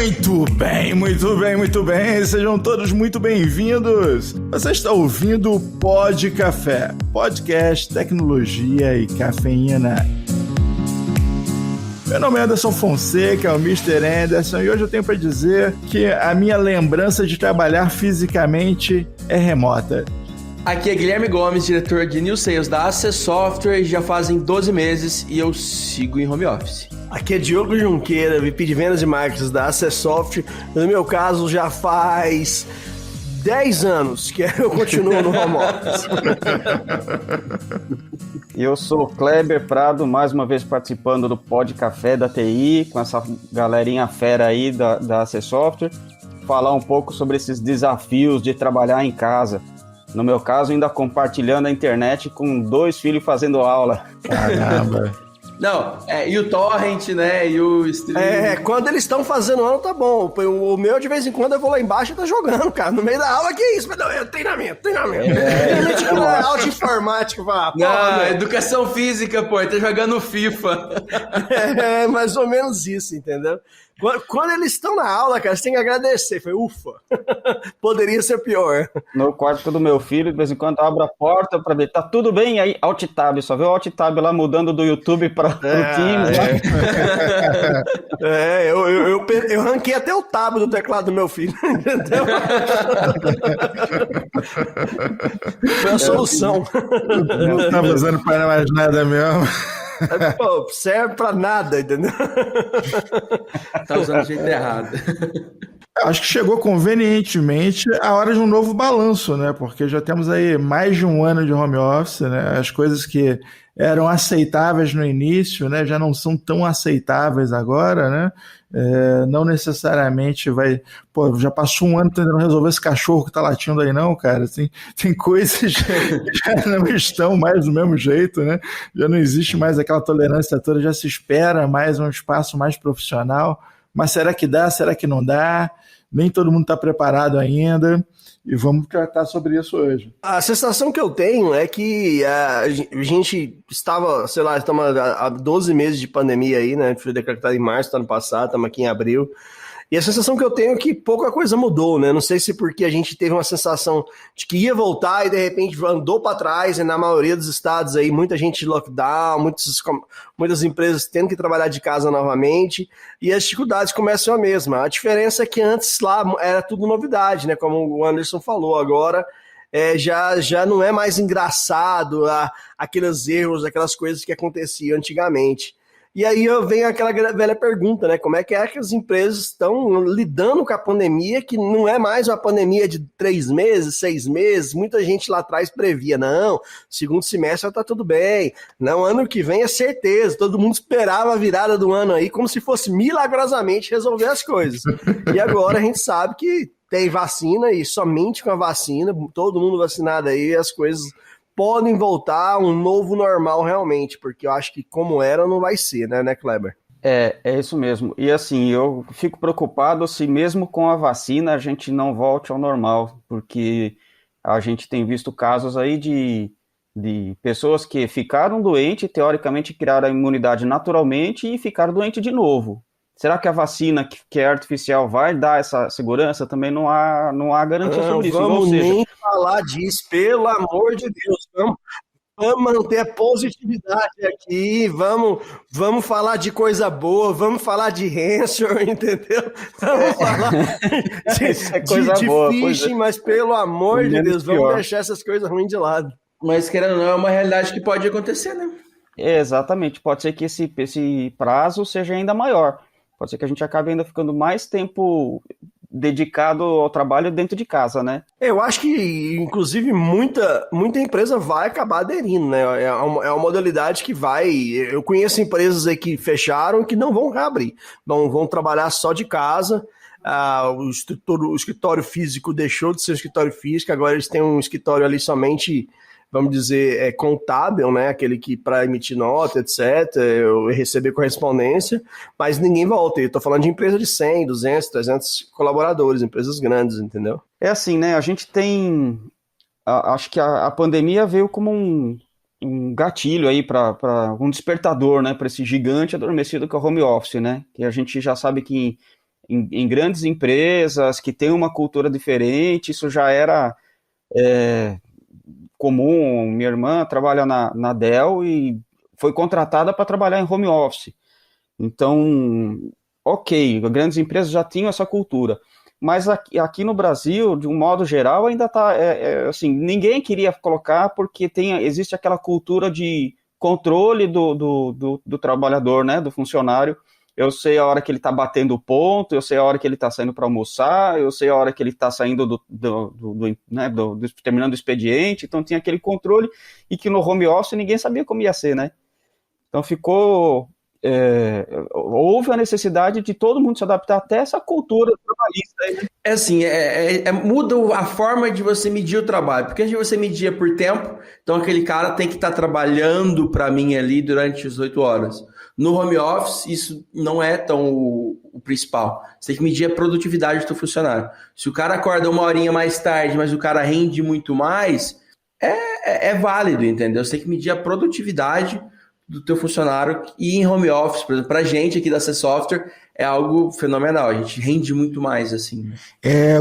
Muito bem, muito bem, muito bem. Sejam todos muito bem-vindos. Você está ouvindo o Pod Café, podcast, tecnologia e cafeína. Meu nome é Anderson Fonseca, é o Mr. Anderson, e hoje eu tenho para dizer que a minha lembrança de trabalhar fisicamente é remota. Aqui é Guilherme Gomes, diretor de New Sales da Access Software, já fazem 12 meses e eu sigo em home office. Aqui é Diogo Junqueira, VP de Vendas e Marketing da Access Software. No meu caso, já faz 10 anos que eu continuo no home office. E eu sou Kleber Prado, mais uma vez participando do Pod Café da TI, com essa galerinha fera aí da Access Software, falar um pouco sobre esses desafios de trabalhar em casa. No meu caso, ainda compartilhando a internet com 2 filhos fazendo aula. Caramba! Não, e o torrent, né, e o stream. Quando eles estão fazendo aula, tá bom. O meu, de vez em quando, eu vou lá embaixo e tá jogando, cara. No meio da aula, que isso? Treinamento. Treinamento que não é aula de informática. Não, educação física, pô, tá jogando FIFA. É mais ou menos isso, entendeu? Quando eles estão na aula, cara, você tem que agradecer. Foi ufa, poderia ser pior. No quarto do meu filho, de vez em quando, eu abro a porta pra ver, tá tudo bem? Aí, Alt Tab, só vê o Alt Tab lá mudando do YouTube pro Teams. Eu ranquei até o tab do teclado do meu filho, entendeu? Foi a solução. Não estava usando para mais nada mesmo. Pô, serve pra nada, entendeu? Tá usando o jeito errado. Acho que chegou convenientemente a hora de um novo balanço, né? Porque já temos aí mais de um ano de home office, né? As coisas que eram aceitáveis no início, né? Já não são tão aceitáveis agora, né? Não necessariamente vai... Pô, já passou um ano tentando resolver esse cachorro que tá latindo aí, não, cara. Tem coisas que já não estão mais do mesmo jeito, né? Já não existe mais aquela tolerância toda, já se espera mais um espaço mais profissional. Mas será que dá? Será que não dá? Nem todo mundo está preparado ainda. E vamos tratar sobre isso hoje. A sensação que eu tenho é que a gente estava, estamos há 12 meses de pandemia aí, né? Foi decretado em março do ano passado, estamos aqui em abril. E a sensação que eu tenho é que pouca coisa mudou, né? Não sei se porque a gente teve uma sensação de que ia voltar e de repente andou para trás, e na maioria dos estados aí, muita gente de lockdown, muitas empresas tendo que trabalhar de casa novamente, e as dificuldades começam a mesma. A diferença é que antes lá era tudo novidade, né? Como o Anderson falou, agora já não é mais engraçado aqueles erros, aquelas coisas que aconteciam antigamente. E aí vem aquela velha pergunta, né? Como é que as empresas estão lidando com a pandemia, que não é mais uma pandemia de 3 meses, 6 meses. Muita gente lá atrás previa, não, segundo semestre tá tudo bem. Não, ano que vem é certeza. Todo mundo esperava a virada do ano aí como se fosse milagrosamente resolver as coisas. E agora a gente sabe que tem vacina e somente com a vacina, todo mundo vacinado aí, as coisas podem voltar a um novo normal realmente, porque eu acho que como era não vai ser, né, Kleber? É isso mesmo. E assim, eu fico preocupado se mesmo com a vacina a gente não volte ao normal, porque a gente tem visto casos aí de pessoas que ficaram doentes, teoricamente criaram a imunidade naturalmente e ficaram doentes de novo. Será que a vacina que é artificial vai dar essa segurança? Também não há garantia sobre isso. Vamos nem falar disso, pelo amor de Deus. Vamos manter a positividade aqui, vamos falar de coisa boa, vamos falar de Hansel, entendeu? Vamos falar de boa, phishing, mas pelo amor de Deus, vamos deixar essas coisas ruins de lado. Mas querendo ou não, é uma realidade que pode acontecer, né? Exatamente, pode ser que esse prazo seja ainda maior. Pode ser que a gente acabe ainda ficando mais tempo dedicado ao trabalho dentro de casa, né? Eu acho que, inclusive, muita empresa vai acabar aderindo, né? É uma modalidade que vai... Eu conheço empresas aí que fecharam e que não vão reabrir. Vão trabalhar só de casa. O escritório físico deixou de ser um escritório físico, agora eles têm um escritório ali somente... vamos dizer, contábil, né? Aquele que para emitir nota, etc., eu receber correspondência, mas ninguém volta. Eu estou falando de empresa de 100, 200, 300 colaboradores, empresas grandes, entendeu? É assim, né? A gente tem... Acho que a pandemia veio como um gatilho aí para um despertador, né? Para esse gigante adormecido que é o home office, né? Que a gente já sabe que em grandes empresas que têm uma cultura diferente, isso já era comum. Minha irmã trabalha na Dell e foi contratada para trabalhar em home office. Então, ok, grandes empresas já tinham essa cultura. Mas aqui no Brasil, de um modo geral, ainda está assim, ninguém queria colocar porque existe aquela cultura de controle do trabalhador, né, do funcionário. Eu sei a hora que ele está batendo o ponto, eu sei a hora que ele está saindo para almoçar, eu sei a hora que ele está saindo terminando o expediente. Então tinha aquele controle, e que no home office ninguém sabia como ia ser, né? Então houve a necessidade de todo mundo se adaptar até essa cultura trabalhista. Né? É assim, muda a forma de você medir o trabalho, porque antes você media por tempo, então aquele cara tem que estar trabalhando para mim ali durante as 8 horas. No home office, isso não é tão o principal. Você tem que medir a produtividade do teu funcionário. Se o cara acorda 1 horinha mais tarde, mas o cara rende muito mais, é válido, entendeu? Você tem que medir a produtividade do teu funcionário, e em home office, por exemplo, pra gente aqui da C Software, é algo fenomenal, a gente rende muito mais, assim.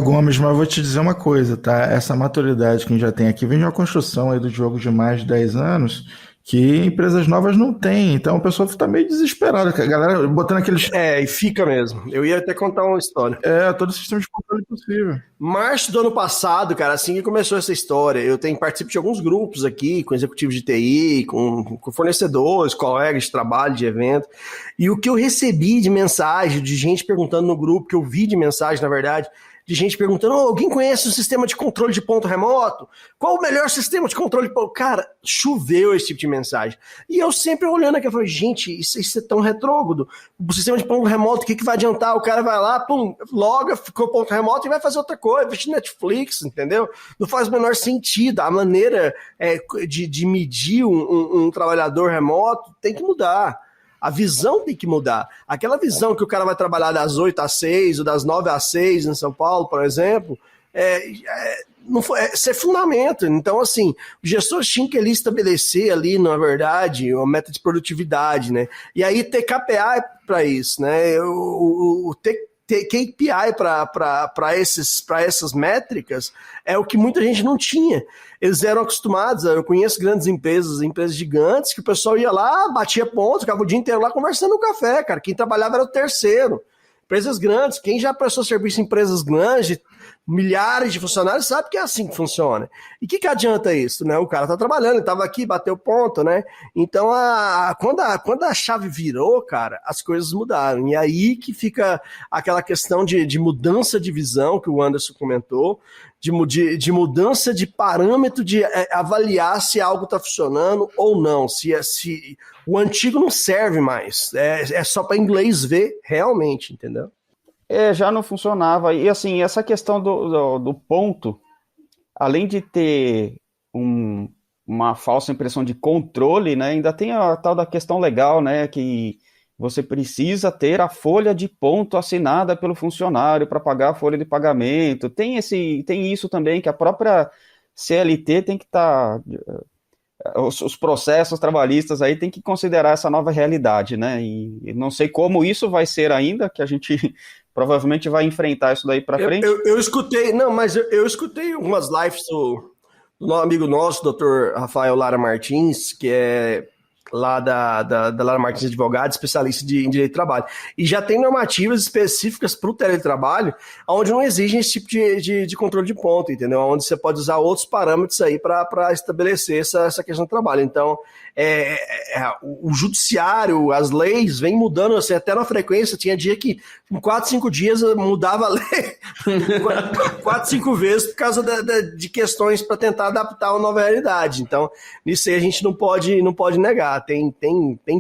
Gomes, mas eu vou te dizer uma coisa, tá? Essa maturidade que a gente já tem aqui vem de uma construção aí do jogo de mais de 10 anos, que empresas novas não têm, então a pessoa fica meio desesperada, a galera botando aqueles... E fica mesmo. Eu ia até contar uma história. Todo o sistema de controle possível. Março do ano passado, cara, assim que começou essa história, eu participo de alguns grupos aqui, com executivos de TI, com fornecedores, colegas de trabalho, de evento, e o que eu recebi de mensagem, de gente perguntando no grupo, que eu vi de mensagem, na verdade, de gente perguntando, alguém conhece o sistema de controle de ponto remoto? Qual o melhor sistema de controle de ponto? Cara, choveu esse tipo de mensagem. E eu sempre olhando aqui, eu falei, gente, isso é tão retrógrado. O sistema de ponto remoto, o que vai adiantar? O cara vai lá, pum, loga, ficou ponto remoto e vai fazer outra coisa, vai assistir Netflix, entendeu? Não faz o menor sentido. A maneira de medir um trabalhador remoto tem que mudar. A visão tem que mudar. Aquela visão que o cara vai trabalhar das 8 às 6 ou das 9 às 6 em São Paulo, por exemplo, isso é fundamento. Então, assim, o gestor tinha que ali estabelecer ali, na verdade, uma meta de produtividade, né? E aí ter KPI para isso, né? Ter KPI para essas métricas é o que muita gente não tinha. Eles eram acostumados, eu conheço grandes empresas gigantes, que o pessoal ia lá, batia ponto, ficava o dia inteiro lá conversando no café, cara. Quem trabalhava era o terceiro. Empresas grandes, quem já prestou serviço em empresas grandes, milhares de funcionários, sabe que é assim que funciona. E o que adianta isso, né? O cara tá trabalhando, ele tava aqui, bateu ponto, né? Então, quando a chave virou, cara, as coisas mudaram. E aí que fica aquela questão de mudança de visão que o Anderson comentou, de mudança de parâmetro, de avaliar se algo está funcionando ou não, se o antigo não serve mais, é só para inglês ver realmente, entendeu? Já não funcionava. E assim, essa questão do ponto, além de ter uma falsa impressão de controle, né, ainda tem a tal da questão legal, né, que você precisa ter a folha de ponto assinada pelo funcionário para pagar a folha de pagamento. Tem isso também, que a própria CLT tem que estar... Os processos trabalhistas aí tem que considerar essa nova realidade, né? E não sei como isso vai ser ainda, que a gente provavelmente vai enfrentar isso daí para frente. Eu escutei, mas eu escutei algumas lives do amigo nosso, Dr. Rafael Lara Martins, que é lá da Lara Martins Advogado, especialista em direito do trabalho. E já tem normativas específicas para o teletrabalho, onde não exigem esse tipo de controle de ponto, entendeu? Onde você pode usar outros parâmetros aí para estabelecer essa questão do trabalho. Então, o judiciário, as leis, vêm mudando, assim, até na frequência. Tinha dia que em 4, 5 dias mudava a lei 4, 5 vezes por causa de questões para tentar adaptar uma nova realidade. Então, nisso aí a gente não pode negar. Tem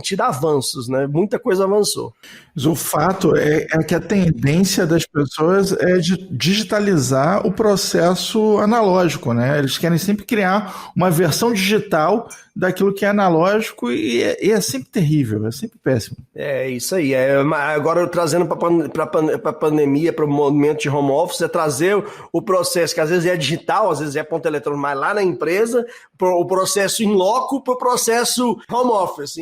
tido avanços, né? Muita coisa avançou. Mas o fato é que a tendência das pessoas é de digitalizar o processo analógico, né? Eles querem sempre criar uma versão digital daquilo que é analógico e é sempre terrível, é sempre péssimo. É isso aí. Agora, trazendo para a pandemia, para o movimento de home office, é trazer o processo, que às vezes é digital, às vezes é ponto eletrônico, mas lá na empresa, o processo in loco para o processo home office.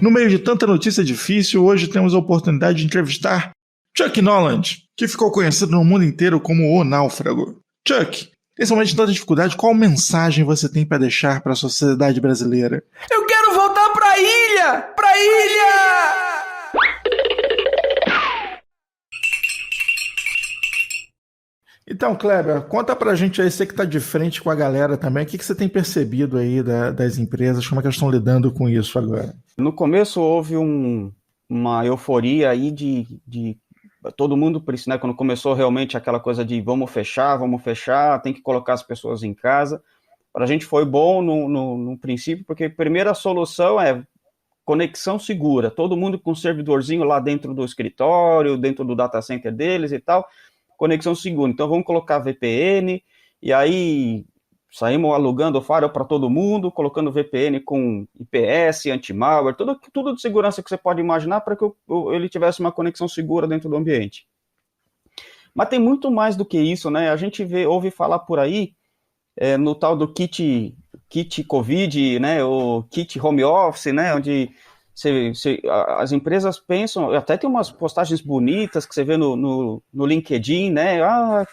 No meio de tanta notícia difícil, hoje temos a oportunidade de entrevistar Chuck Noland, que ficou conhecido no mundo inteiro como o Náufrago. Chuck, nesse momento de tanta dificuldade, qual mensagem você tem para deixar para a sociedade brasileira? Eu quero voltar pra ilha! Pra ilha! Então, Kleber, conta pra gente aí, você que tá de frente com a galera também, o que você tem percebido aí das empresas, como é que elas estão lidando com isso agora? No começo houve uma euforia aí de todo mundo, por isso, né, quando começou realmente aquela coisa de vamos fechar, tem que colocar as pessoas em casa. Para a gente foi bom no princípio, porque a primeira solução é conexão segura, todo mundo com um servidorzinho lá dentro do escritório, dentro do data center deles e tal, conexão segura. Então vamos colocar VPN, e aí saímos alugando firewall para todo mundo, colocando VPN com IPS, anti-malware, tudo de segurança que você pode imaginar para que ele tivesse uma conexão segura dentro do ambiente. Mas tem muito mais do que isso, né? A gente ouve falar por aí no tal do kit Covid, né? O kit home office, né? Onde as empresas pensam, até tem umas postagens bonitas que você vê no LinkedIn, né?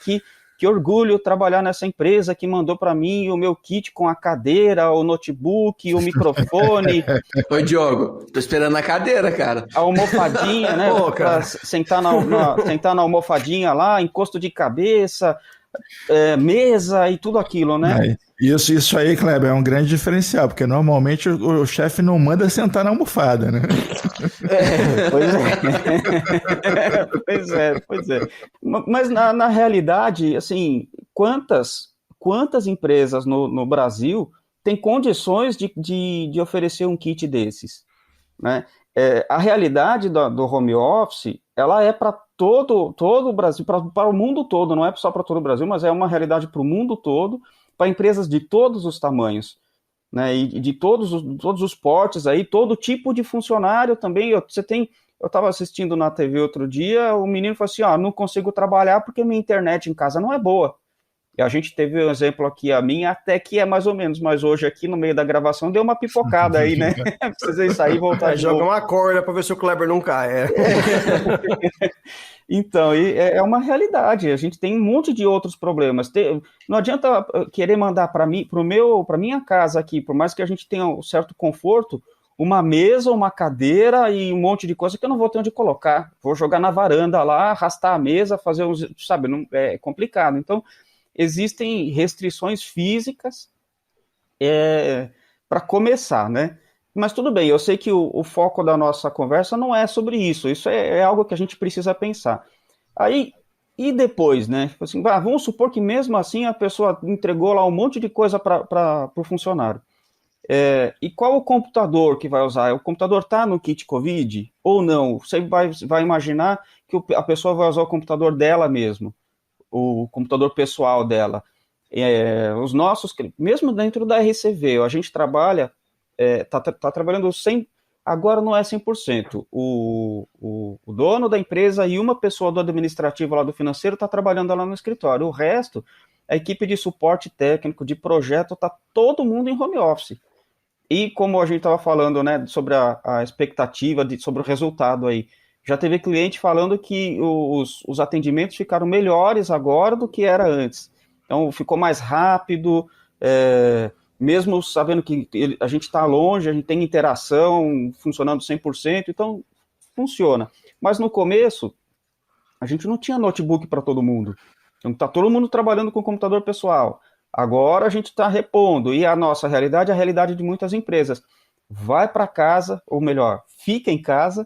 Que orgulho trabalhar nessa empresa que mandou para mim o meu kit com a cadeira, o notebook, o microfone. Oi, Diogo, tô esperando a cadeira, cara. A almofadinha, né? Pra sentar na almofadinha lá, encosto de cabeça, mesa e tudo aquilo, né? Isso aí, Kleber, é um grande diferencial, porque normalmente o chefe não manda sentar na almofada, né? Pois é. Mas na realidade, assim, quantas empresas no Brasil têm condições de oferecer um kit desses, né? A realidade do home office, ela é para todo o Brasil, para o mundo todo, não é só para todo o Brasil, mas é uma realidade para o mundo todo, para empresas de todos os tamanhos, né, e de todos os portes aí, todo tipo de funcionário também. Eu estava assistindo na TV outro dia, o menino falou assim, não consigo trabalhar porque minha internet em casa não é boa. E a gente teve um exemplo aqui, a minha até que é mais ou menos, mas hoje aqui no meio da gravação deu uma pipocada aí, né? Precisei sair e voltar de novo. Joga uma corda para ver se o Kleber não cai. Então, é uma realidade, a gente tem um monte de outros problemas. Não adianta querer mandar para minha casa aqui, por mais que a gente tenha um certo conforto, uma mesa, uma cadeira e um monte de coisa que eu não vou ter onde colocar. Vou jogar na varanda lá, arrastar a mesa, fazer uns... Sabe, não, é complicado. Então, existem restrições físicas para começar, né? Mas tudo bem, eu sei que o foco da nossa conversa não é sobre isso. Isso é algo que a gente precisa pensar. Aí, e depois, né? Assim, vamos supor que mesmo assim a pessoa entregou lá um monte de coisa para o funcionário. E qual o computador que vai usar? O computador está no kit Covid ou não? Você vai imaginar que a pessoa vai usar o computador dela mesmo, o computador pessoal dela. Os nossos, mesmo dentro da RCV, a gente trabalha, tá trabalhando 100%, agora não é 100%. O dono da empresa e uma pessoa do administrativo lá do financeiro está trabalhando lá no escritório. O resto, a equipe de suporte técnico, de projeto, está todo mundo em home office. E como a gente estava falando, né, sobre a expectativa, sobre o resultado aí, já teve cliente falando que os atendimentos ficaram melhores agora do que era antes. Então, ficou mais rápido, mesmo sabendo que a gente está longe, a gente tem interação funcionando 100%, então funciona. Mas no começo, a gente não tinha notebook para todo mundo. Então, está todo mundo trabalhando com computador pessoal. Agora a gente está repondo. E a nossa realidade é a realidade de muitas empresas. Vai para casa, ou melhor, fica em casa,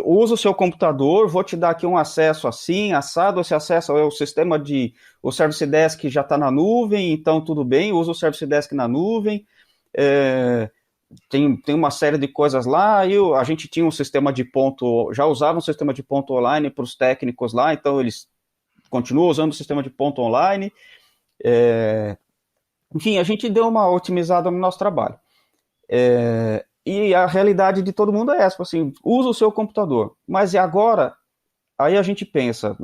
usa o seu computador, vou te dar aqui um acesso assim, assado, esse acesso é o sistema o Service Desk já está na nuvem, então tudo bem, usa o Service Desk na nuvem, tem uma série de coisas lá, e a gente tinha um sistema de ponto, já usava um sistema de ponto online para os técnicos lá, então eles continuam usando o sistema de ponto online, enfim, a gente deu uma otimizada no nosso trabalho. E a realidade de todo mundo é essa, assim, usa o seu computador. Mas e agora? Aí a gente pensa,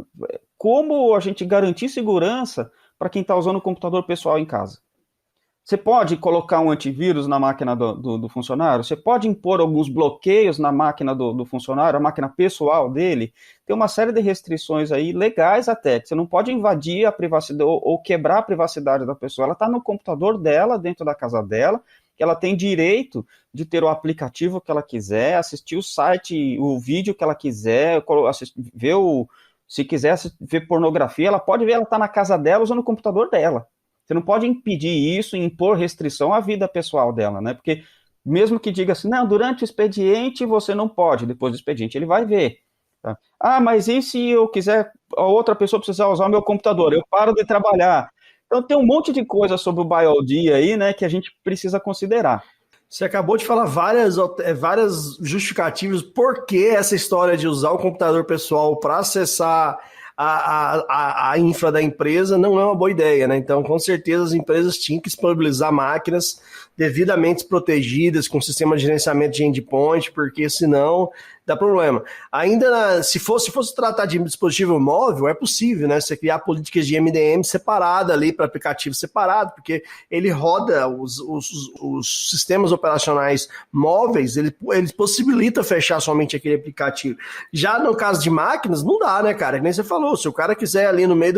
como a gente garantir segurança para quem está usando o computador pessoal em casa? Você pode colocar um antivírus na máquina do funcionário? Você pode impor alguns bloqueios na máquina do funcionário, a máquina pessoal dele? Tem uma série de restrições aí, legais até, que você não pode invadir a privacidade ou quebrar a privacidade da pessoa. Ela está no computador dela, dentro da casa dela, que ela tem direito de ter o aplicativo que ela quiser, assistir o site, o vídeo que ela quiser, ver se quiser ver pornografia, ela pode ver, ela está na casa dela usando o computador dela. Você não pode impedir isso, impor restrição à vida pessoal dela, né? Porque mesmo que diga assim, não, durante o expediente você não pode, depois do expediente ele vai ver. Tá? Ah, mas e se eu quiser, a outra pessoa precisar usar o meu computador, eu paro de trabalhar. Então tem um monte de coisa sobre o BioD aí, né, que a gente precisa considerar. Você acabou de falar várias justificativas por que essa história de usar o computador pessoal para acessar a infra da empresa não é uma boa ideia, né? Então, com certeza, as empresas tinham que disponibilizar máquinas devidamente protegidas, com sistema de gerenciamento de endpoint, porque senão dá problema. Ainda, se fosse tratar de dispositivo móvel, é possível, né? Você criar políticas de MDM separada ali para aplicativo separado, porque ele roda os sistemas operacionais móveis, ele possibilita fechar somente aquele aplicativo. Já no caso de máquinas, não dá, né, cara? Que nem você falou, se o cara quiser ali no meio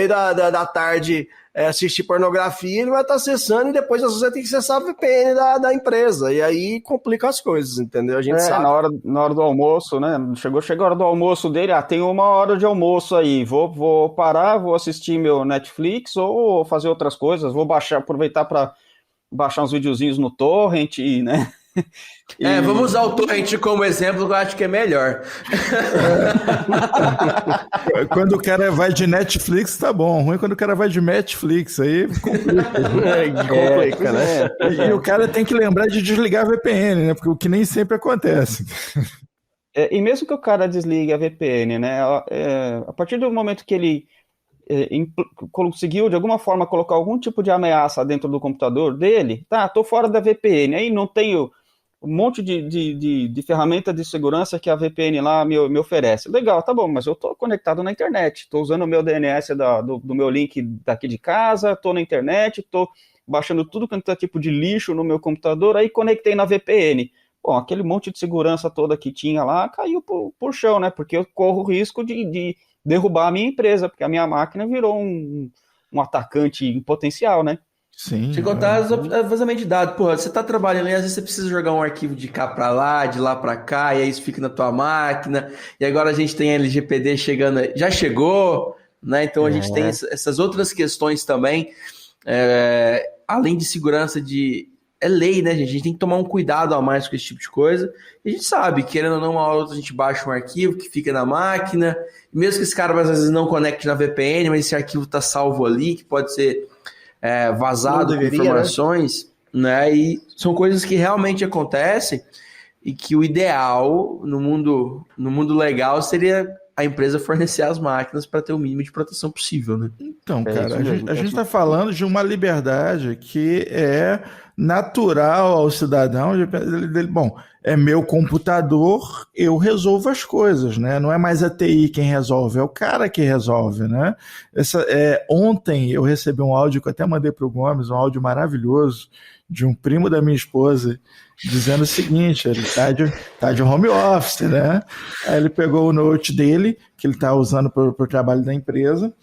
da tarde assistir pornografia, ele vai estar acessando e depois você tem que acessar a VPN da empresa. E aí complica as coisas, entendeu? A gente sabe. Na hora do almoço, né? Chegou a hora do almoço dele, tem 1 hora de almoço aí. Vou parar, vou assistir meu Netflix ou fazer outras coisas. Vou aproveitar para baixar uns videozinhos no torrent, né? Vamos usar o torrent como exemplo, que eu acho que é melhor. Quando o cara vai de Netflix, tá bom. Ruim quando o cara vai de Netflix, aí complica, né? E o cara tem que lembrar de desligar a VPN, né? Porque o que nem sempre acontece. E mesmo que o cara desligue a VPN, né? A partir do momento que ele conseguiu de alguma forma colocar algum tipo de ameaça dentro do computador dele, tô fora da VPN, aí não tenho um monte de ferramenta de segurança que a VPN lá me oferece. Legal, tá bom, mas eu estou conectado na internet, estou usando o meu DNS do meu link daqui de casa, estou na internet, estou baixando tudo quanto é tipo de lixo no meu computador, aí conectei na VPN. Bom, aquele monte de segurança toda que tinha lá caiu por chão, né? Porque eu corro o risco de derrubar a minha empresa, porque a minha máquina virou um atacante em potencial, né? Sim. Te contar vazamento de dados. Porra, você tá trabalhando e às vezes você precisa jogar um arquivo de cá para lá, de lá para cá, e aí isso fica na tua máquina. E agora a gente tem a LGPD chegando, já chegou, né? Então a gente tem essas outras questões também, além de segurança é lei, né, gente? A gente tem que tomar um cuidado a mais com esse tipo de coisa. E a gente sabe, querendo ou não, uma hora ou outra a gente baixa um arquivo que fica na máquina, mesmo que esse cara às vezes não conecte na VPN, mas esse arquivo tá salvo ali, que pode ser vazado com informações, né? E são coisas que realmente acontecem e que o ideal no mundo legal seria a empresa fornecer as máquinas para ter o mínimo de proteção possível, né? Então, cara, a gente está falando de uma liberdade que é natural ao cidadão. Bom, é meu computador, eu resolvo as coisas, né? Não é mais a TI quem resolve, é o cara que resolve, né? Ontem eu recebi um áudio que eu até mandei para o Gomes, um áudio maravilhoso de um primo da minha esposa, dizendo o seguinte: ele tá de home office, né? Aí ele pegou o note dele, que ele tá usando para o trabalho da empresa,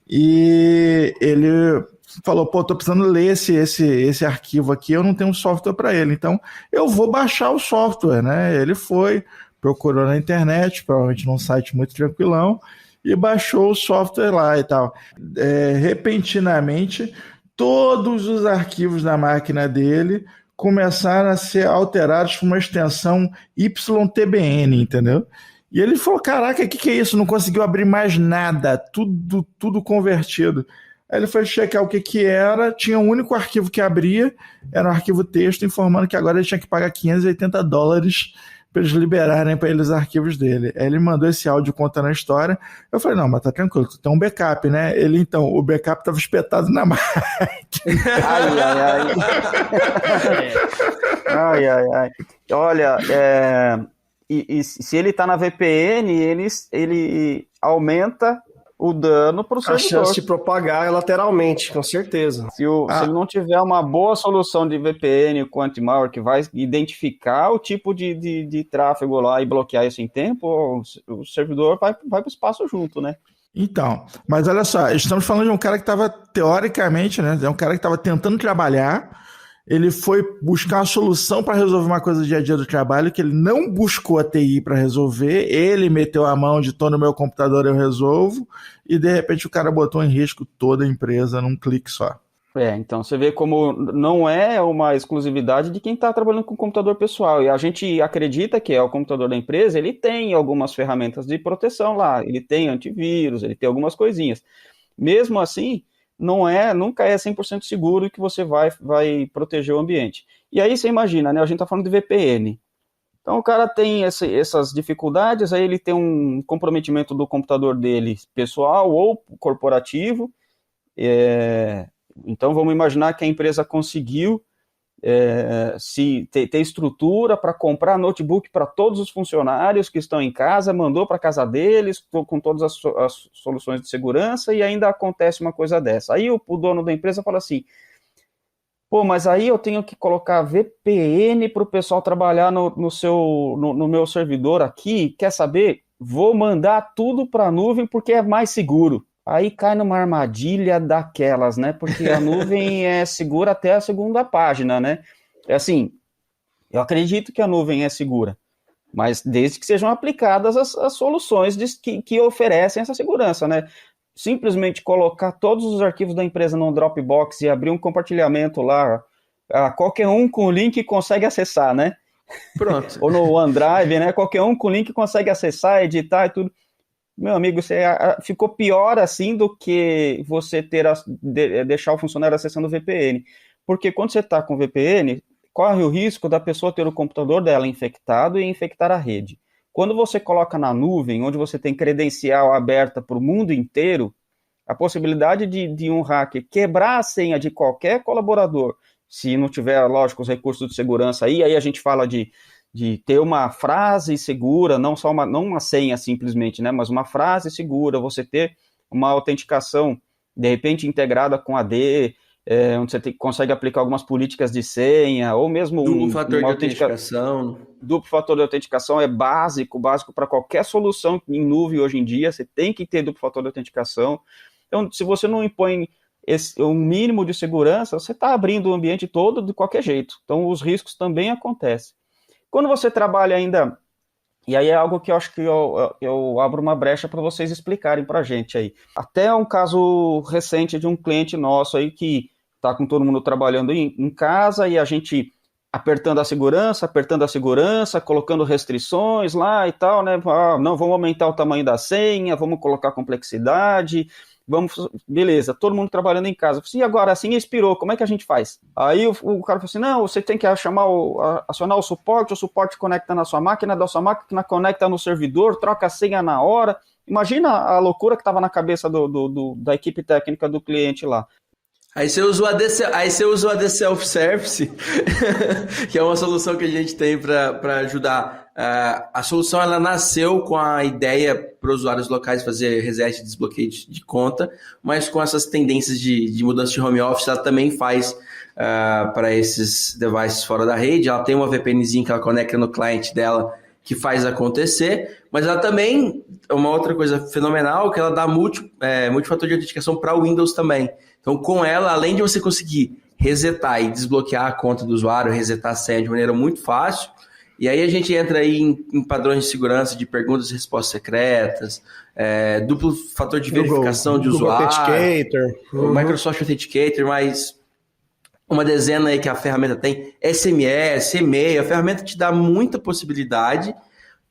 e ele falou, tô precisando ler esse arquivo aqui, eu não tenho software para ele, então eu vou baixar o software, né? Ele foi, procurou na internet, provavelmente num site muito tranquilão, e baixou o software lá e tal. Repentinamente, todos os arquivos da máquina dele começaram a ser alterados por uma extensão YTBN, entendeu? E ele falou, caraca, o que é isso? Não conseguiu abrir mais nada, tudo convertido. Aí ele foi checar o que era, tinha um único arquivo que abria, era um arquivo texto, informando que agora ele tinha que pagar $580 para eles liberarem para ele os arquivos dele. Aí ele mandou esse áudio contando a história. Eu falei, não, mas tá tranquilo, tu tem um backup, né? Ele, então, o backup estava espetado na máquina. Ai. Olha, e se ele está na VPN, ele aumenta o dano para o A servidor. chance de propagar lateralmente, com certeza. Se ele não tiver uma boa solução de VPN com anti-malware que vai identificar o tipo de tráfego lá e bloquear isso em tempo, o servidor vai para o espaço junto, né? Então, mas olha só, estamos falando de um cara que estava, teoricamente, né? É um cara que estava tentando trabalhar, ele foi buscar uma solução para resolver uma coisa do dia a dia do trabalho, que ele não buscou a TI para resolver, ele meteu a mão de tô no meu computador, eu resolvo, e de repente o cara botou em risco toda a empresa num clique só. Então você vê como não é uma exclusividade de quem está trabalhando com computador pessoal, e a gente acredita que o computador da empresa, ele tem algumas ferramentas de proteção lá, ele tem antivírus, ele tem algumas coisinhas. Mesmo assim, nunca é 100% seguro que você vai proteger o ambiente. E aí você imagina, né, a gente está falando de VPN. Então o cara tem essas dificuldades, aí ele tem um comprometimento do computador dele pessoal ou corporativo. Então vamos imaginar que a empresa conseguiu ter estrutura para comprar notebook para todos os funcionários que estão em casa, mandou para casa deles com todas as soluções de segurança, e ainda acontece uma coisa dessa. Aí o dono da empresa fala assim, pô, mas aí eu tenho que colocar VPN para o pessoal trabalhar no meu servidor aqui, quer saber? Vou mandar tudo para a nuvem porque é mais seguro. Aí cai numa armadilha daquelas, né? Porque a nuvem é segura até a segunda página, né? É assim, eu acredito que a nuvem é segura, mas desde que sejam aplicadas as soluções que oferecem essa segurança, né? Simplesmente colocar todos os arquivos da empresa no Dropbox e abrir um compartilhamento lá, qualquer um com o link consegue acessar, né? Pronto. Ou no OneDrive, né? Qualquer um com o link consegue acessar, editar e tudo. Meu amigo, ficou pior assim do que você deixar o funcionário acessando o VPN. Porque quando você está com VPN, corre o risco da pessoa ter o computador dela infectado e infectar a rede. Quando você coloca na nuvem, onde você tem credencial aberta para o mundo inteiro, a possibilidade de um hacker quebrar a senha de qualquer colaborador, se não tiver, lógico, os recursos de segurança aí a gente fala de ter uma frase segura, não uma senha simplesmente, né, mas uma frase segura, você ter uma autenticação, de repente, integrada com AD, onde você consegue aplicar algumas políticas de senha, ou mesmo duplo fator de autenticação. Duplo fator de autenticação é básico para qualquer solução em nuvem hoje em dia, você tem que ter duplo fator de autenticação. Então, se você não impõe um mínimo de segurança, você está abrindo o ambiente todo de qualquer jeito. Então, os riscos também acontecem. Quando você trabalha ainda, e aí é algo que eu acho que eu abro uma brecha para vocês explicarem para a gente aí. Até um caso recente de um cliente nosso aí que está com todo mundo trabalhando em casa e a gente apertando a segurança, colocando restrições lá e tal, né? Não, vamos aumentar o tamanho da senha, vamos colocar complexidade, beleza, todo mundo trabalhando em casa. E agora, assim expirou, como é que a gente faz? Aí o cara falou assim, não, você tem que acionar o suporte conecta na sua máquina, da sua máquina conecta no servidor, troca a senha na hora. Imagina a loucura que estava na cabeça da equipe técnica do cliente lá. Aí você usa o AD Self-Service, que é uma solução que a gente tem para ajudar. A solução ela nasceu com a ideia para os usuários locais fazer reset e desbloqueio de conta, mas com essas tendências de mudança de home office, ela também faz para esses devices fora da rede. Ela tem uma VPNzinha que ela conecta no cliente dela que faz acontecer, mas ela também, uma outra coisa fenomenal, que ela dá multifator de autenticação para o Windows também. Então, com ela, além de você conseguir resetar e desbloquear a conta do usuário, resetar a senha de maneira muito fácil, e aí a gente entra aí em padrões de segurança de perguntas e respostas secretas, duplo fator de verificação de usuário, Authenticator, Microsoft Authenticator, mais uma dezena aí que a ferramenta tem, SMS, e-mail, a ferramenta te dá muita possibilidade,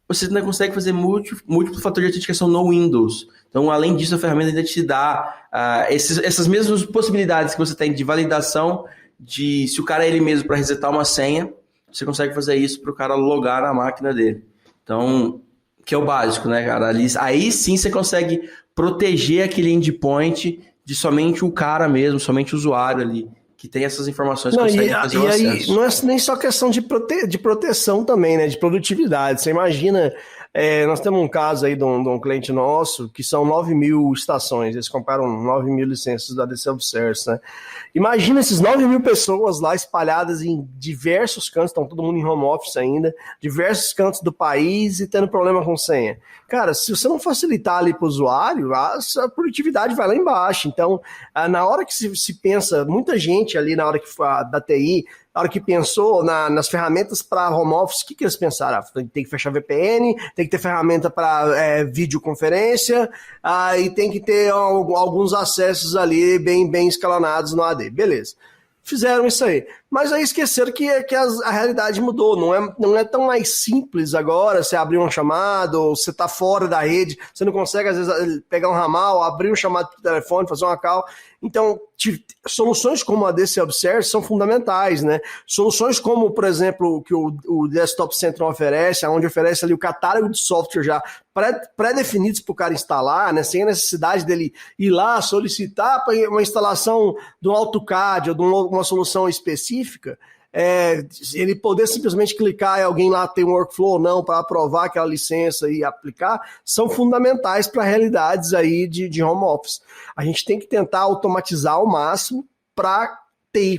você ainda consegue fazer múltiplo fator de autenticação no Windows. Então, além disso, a ferramenta ainda te dá essas mesmas possibilidades que você tem de validação, de se o cara é ele mesmo para resetar uma senha, você consegue fazer isso para o cara logar na máquina dele. Então, que é o básico, né, cara? Aí sim você consegue proteger aquele endpoint de somente o cara mesmo, somente o usuário ali, que tem essas informações que consegue fazer o acesso. Aí não é nem só questão de proteção também, né? De produtividade. Você imagina Nós temos um caso aí de um cliente nosso que são 9.000 estações, eles compraram 9.000 licenças da DC Observe, né? Imagina esses 9.000 pessoas lá espalhadas em diversos cantos, estão todo mundo em home office ainda, diversos cantos do país e tendo problema com senha. Cara, se você não facilitar ali para o usuário, a produtividade vai lá embaixo. Então, na hora que se pensa, muita gente ali na hora que da TI, na hora que pensou nas ferramentas para home office, o que eles pensaram? Tem que fechar VPN, tem que ter ferramenta para videoconferência, e tem que ter alguns acessos ali bem escalonados no AD. Beleza. Fizeram isso aí. Mas aí esqueceram que a realidade mudou. Não é tão mais simples agora você abrir um chamado, ou você está fora da rede, você não consegue, às vezes, pegar um ramal, abrir um chamado por telefone, fazer uma call. Então, soluções como a DC Observe são fundamentais, né? Soluções como, por exemplo, o que o Desktop Central oferece, onde oferece ali o catálogo de software já pré-definidos para o cara instalar, né? Sem a necessidade dele ir lá solicitar para uma instalação de um AutoCAD ou de uma solução específica, ele poder simplesmente clicar e alguém lá tem um workflow ou não para aprovar aquela licença e aplicar, são fundamentais para realidades aí de home office. A gente tem que tentar automatizar ao máximo para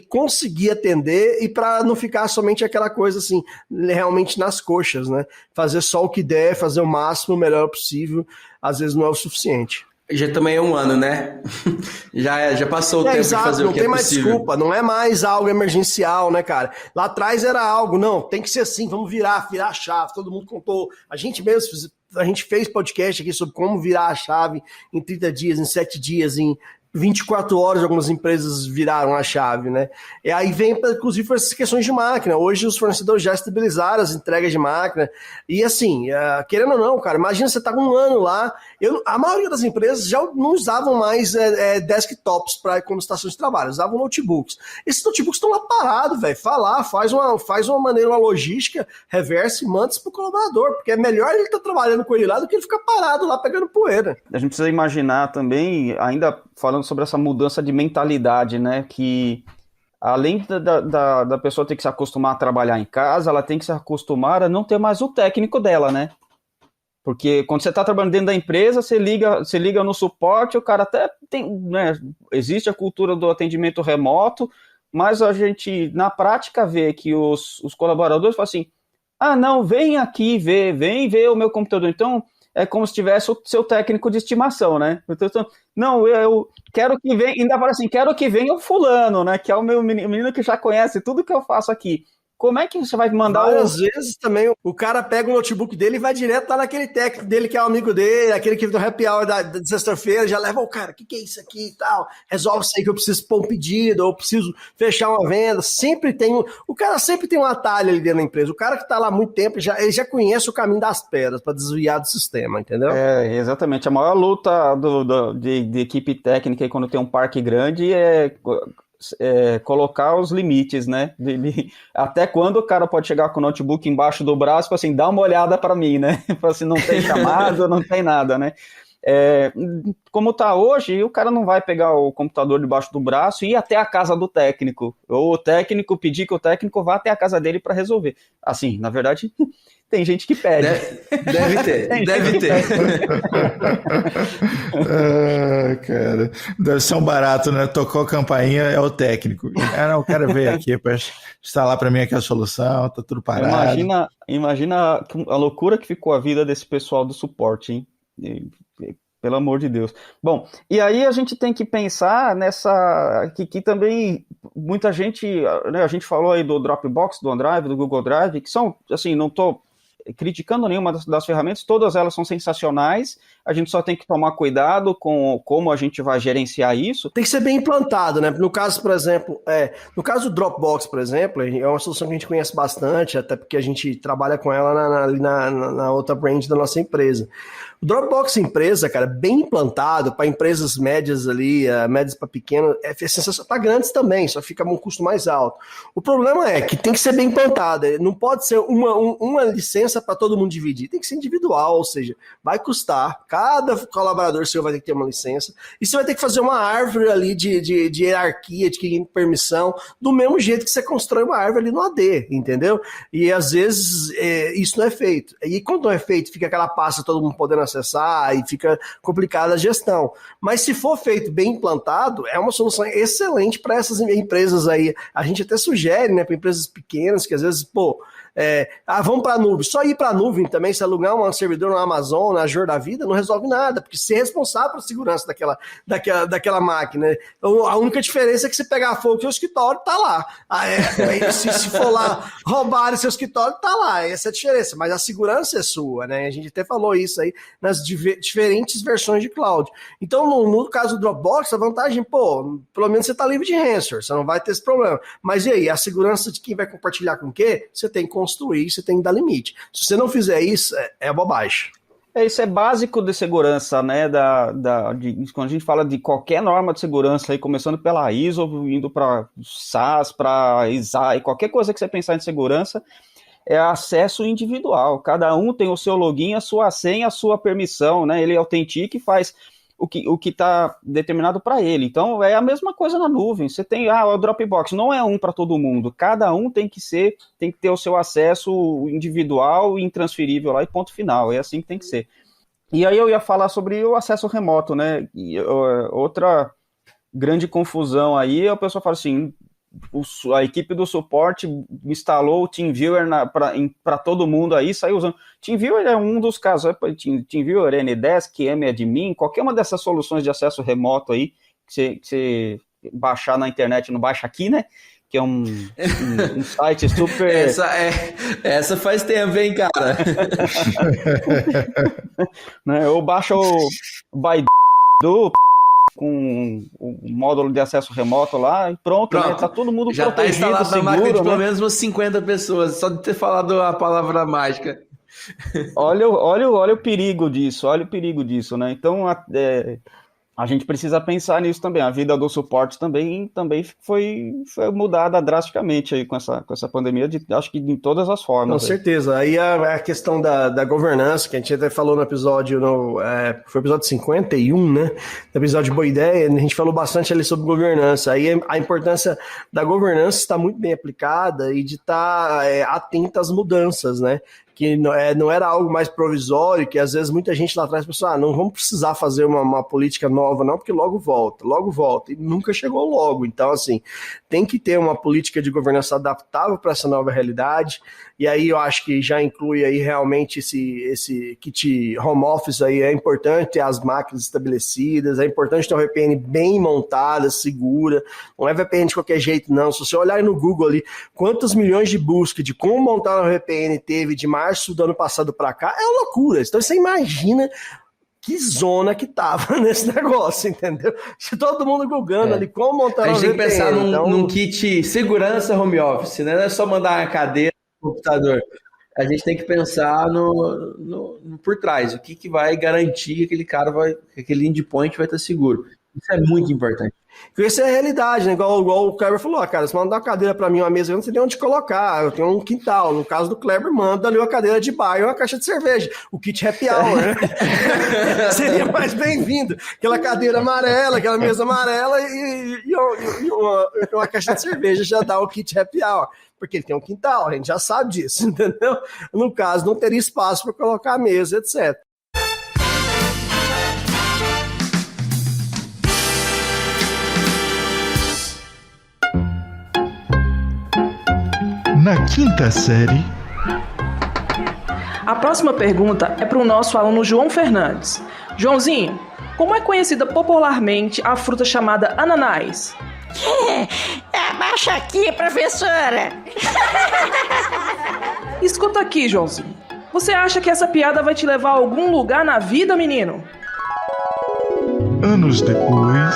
conseguir atender e para não ficar somente aquela coisa assim, realmente nas coxas, né? Fazer só o que der, fazer o máximo, o melhor possível, às vezes não é o suficiente. Já também é um ano, né? já passou o tempo exato, de fazer o que é possível. Não tem mais desculpa, não é mais algo emergencial, né, cara? Lá atrás era algo, não, tem que ser assim, vamos virar a chave, todo mundo contou. A gente fez podcast aqui sobre como virar a chave em 30 dias, em 7 dias, em 24 horas algumas empresas viraram a chave, né? E aí vem, inclusive, essas questões de máquina. Hoje os fornecedores já estabilizaram as entregas de máquina. E assim, querendo ou não, cara, imagina você tá com um ano lá. A maioria das empresas já não usavam mais desktops como estações de trabalho, usavam notebooks. Esses notebooks estão lá parados, velho. Faz uma maneira, uma logística reversa e manda isso pro colaborador, porque é melhor ele estar trabalhando com ele lá do que ele ficar parado lá pegando poeira. A gente precisa imaginar também, ainda falando sobre essa mudança de mentalidade, né, que além da pessoa ter que se acostumar a trabalhar em casa, ela tem que se acostumar a não ter mais o técnico dela, né, porque quando você está trabalhando dentro da empresa, você liga no suporte, o cara até tem, né, existe a cultura do atendimento remoto, mas a gente, na prática, vê que os colaboradores falam assim, não, vem aqui vem ver o meu computador, então é como se tivesse o seu técnico de estimação, né? Então, não, eu quero que venha, ainda fala assim, quero que venha o fulano, né? Que é o meu menino que já conhece tudo que eu faço aqui. Como é que você vai mandar Várias vezes também o cara pega o notebook dele e vai direto lá naquele técnico dele que é o amigo dele, aquele que do happy hour da sexta-feira, já leva o cara, o que é isso aqui e tal, resolve isso aí que eu preciso pôr um pedido, ou preciso fechar uma venda, o cara sempre tem um atalho ali dentro da empresa, o cara que tá lá há muito tempo, ele já conhece o caminho das pedras para desviar do sistema, entendeu? Exatamente, a maior luta de equipe técnica aí quando tem um parque grande é colocar os limites, né? Até quando o cara pode chegar com o notebook embaixo do braço e falar assim, dá uma olhada para mim, né? Assim, não tem chamado, não tem nada, né? Como tá hoje, o cara não vai pegar o computador debaixo do braço e ir até a casa do técnico, ou o técnico pedir que o técnico vá até a casa dele para resolver. Assim, na verdade, tem gente que pede. Deve ter. Cara, deve ser um barato, né? Tocou a campainha, é o técnico. Não, o cara veio aqui para instalar para mim aqui a solução, tá tudo parado. Imagina a loucura que ficou a vida desse pessoal do suporte, hein? Pelo amor de Deus. Bom, e aí a gente tem que pensar nessa... que também muita gente... Né, a gente falou aí do Dropbox, do OneDrive, do Google Drive, que são, assim, não estou criticando nenhuma das ferramentas, todas elas são sensacionais, a gente só tem que tomar cuidado com como a gente vai gerenciar isso. Tem que ser bem implantado, né? No caso, por exemplo, no caso do Dropbox, por exemplo, é uma solução que a gente conhece bastante, até porque a gente trabalha com ela na outra brand da nossa empresa. O Dropbox empresa, cara, bem implantado para empresas médias ali, médias para pequenas, é sensacional, para grandes também, só fica um custo mais alto. O problema é que tem que ser bem implantado, não pode ser uma licença para todo mundo dividir, tem que ser individual, ou seja, vai custar Cada colaborador seu vai ter que ter uma licença. E você vai ter que fazer uma árvore ali de hierarquia, de permissão, do mesmo jeito que você constrói uma árvore ali no AD, entendeu? E às vezes isso não é feito. E quando não é feito, fica aquela pasta todo mundo podendo acessar e fica complicada a gestão. Mas se for feito bem implantado, é uma solução excelente para essas empresas aí. A gente até sugere, né, para empresas pequenas que às vezes, vamos para a nuvem. Só ir para a nuvem também, se alugar um servidor na Amazon, na Azure da vida, não resolve nada, porque você é responsável pela segurança daquela máquina. Né? Então, a única diferença é que você pegar fogo, seu escritório tá lá. Se for lá roubar seu escritório, tá lá. Essa é a diferença. Mas a segurança é sua, né? A gente até falou isso aí nas diferentes versões de cloud. Então, no caso do Dropbox, a vantagem, pelo menos você tá livre de ransomware, você não vai ter esse problema. Mas e aí, a segurança de quem vai compartilhar com o quê? Você tem que construir, você tem que dar limite. Se você não fizer isso, é bobagem. Isso é básico de segurança, né? Quando a gente fala de qualquer norma de segurança, aí, começando pela ISO, indo para SAS, para ISAI, qualquer coisa que você pensar em segurança, é acesso individual. Cada um tem o seu login, a sua senha, a sua permissão, né? Ele autentica e faz o que está determinado para ele. Então, é a mesma coisa na nuvem. Você tem, o Dropbox não é um para todo mundo. Cada um tem que ter o seu acesso individual e intransferível lá e ponto final. É assim que tem que ser. E aí eu ia falar sobre o acesso remoto, né? Outra grande confusão aí, a pessoa fala assim, a equipe do suporte instalou o TeamViewer para todo mundo aí, saiu usando. TeamViewer é um dos casos, TeamViewer, Ndesk, MAdmin, qualquer uma dessas soluções de acesso remoto aí, que você baixar na internet, não baixa aqui, né? Que é um site super... Essa faz tempo, hein, cara? Né? Ou baixa o Baidu com o módulo de acesso remoto lá e pronto. Né? Tá todo mundo já protegido, tá instalado seguro, na máquina de pelo né? menos umas 50 pessoas, só de ter falado a palavra mágica. Olha o perigo disso, né? Então, a gente precisa pensar nisso também. A vida do suporte também foi mudada drasticamente aí com essa pandemia, acho que em todas as formas. Com certeza. Aí a questão da governança, que a gente até falou no episódio, foi o episódio 51, né? No episódio de Boa Ideia, a gente falou bastante ali sobre governança. Aí a importância da governança está muito bem aplicada e de estar atenta às mudanças, né? Que não era algo mais provisório, que às vezes muita gente lá atrás pensou, não vamos precisar fazer uma política nova não, porque logo volta, e nunca chegou logo. Então, assim, tem que ter uma política de governança adaptável para essa nova realidade, e aí eu acho que já inclui aí realmente esse kit home office aí, é importante ter as máquinas estabelecidas, é importante ter uma VPN bem montada, segura, não é VPN de qualquer jeito não. Se você olhar aí no Google ali, quantos milhões de busca de como montar uma VPN teve de março do ano passado para cá, é uma loucura. Então você imagina que zona que tava nesse negócio, entendeu? Se todo mundo googando ali como montar uma VPN. A gente tem que pensar num kit segurança home office, né? Não é só mandar uma cadeira no computador. A gente tem que pensar no por trás, o que vai garantir que aquele cara aquele endpoint vai estar seguro. Isso é muito importante. Porque essa é a realidade, né? Igual o Kleber falou, cara, se mandar uma cadeira pra mim, uma mesa, eu não sei nem onde colocar, eu tenho um quintal. No caso do Kleber, manda ali uma cadeira de bar e uma caixa de cerveja. O kit happy hour, né? Seria mais bem-vindo. Aquela cadeira amarela, aquela mesa amarela e uma caixa de cerveja já dá o kit happy hour. Porque ele tem um quintal, a gente já sabe disso, entendeu? No caso, não teria espaço para colocar a mesa, etc. Na quinta série. A próxima pergunta é para o nosso aluno João Fernandes. Joãozinho, como é conhecida popularmente a fruta chamada ananás? Abaixa aqui, professora. Escuta aqui, Joãozinho. Você acha que essa piada vai te levar a algum lugar na vida, menino? Anos depois.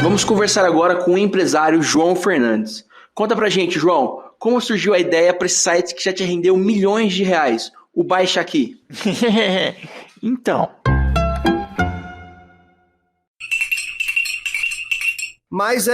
Vamos conversar agora com o empresário João Fernandes. Conta pra gente, João, como surgiu a ideia para esse site que já te rendeu milhões de reais, o Baixa Aqui? Então, Mas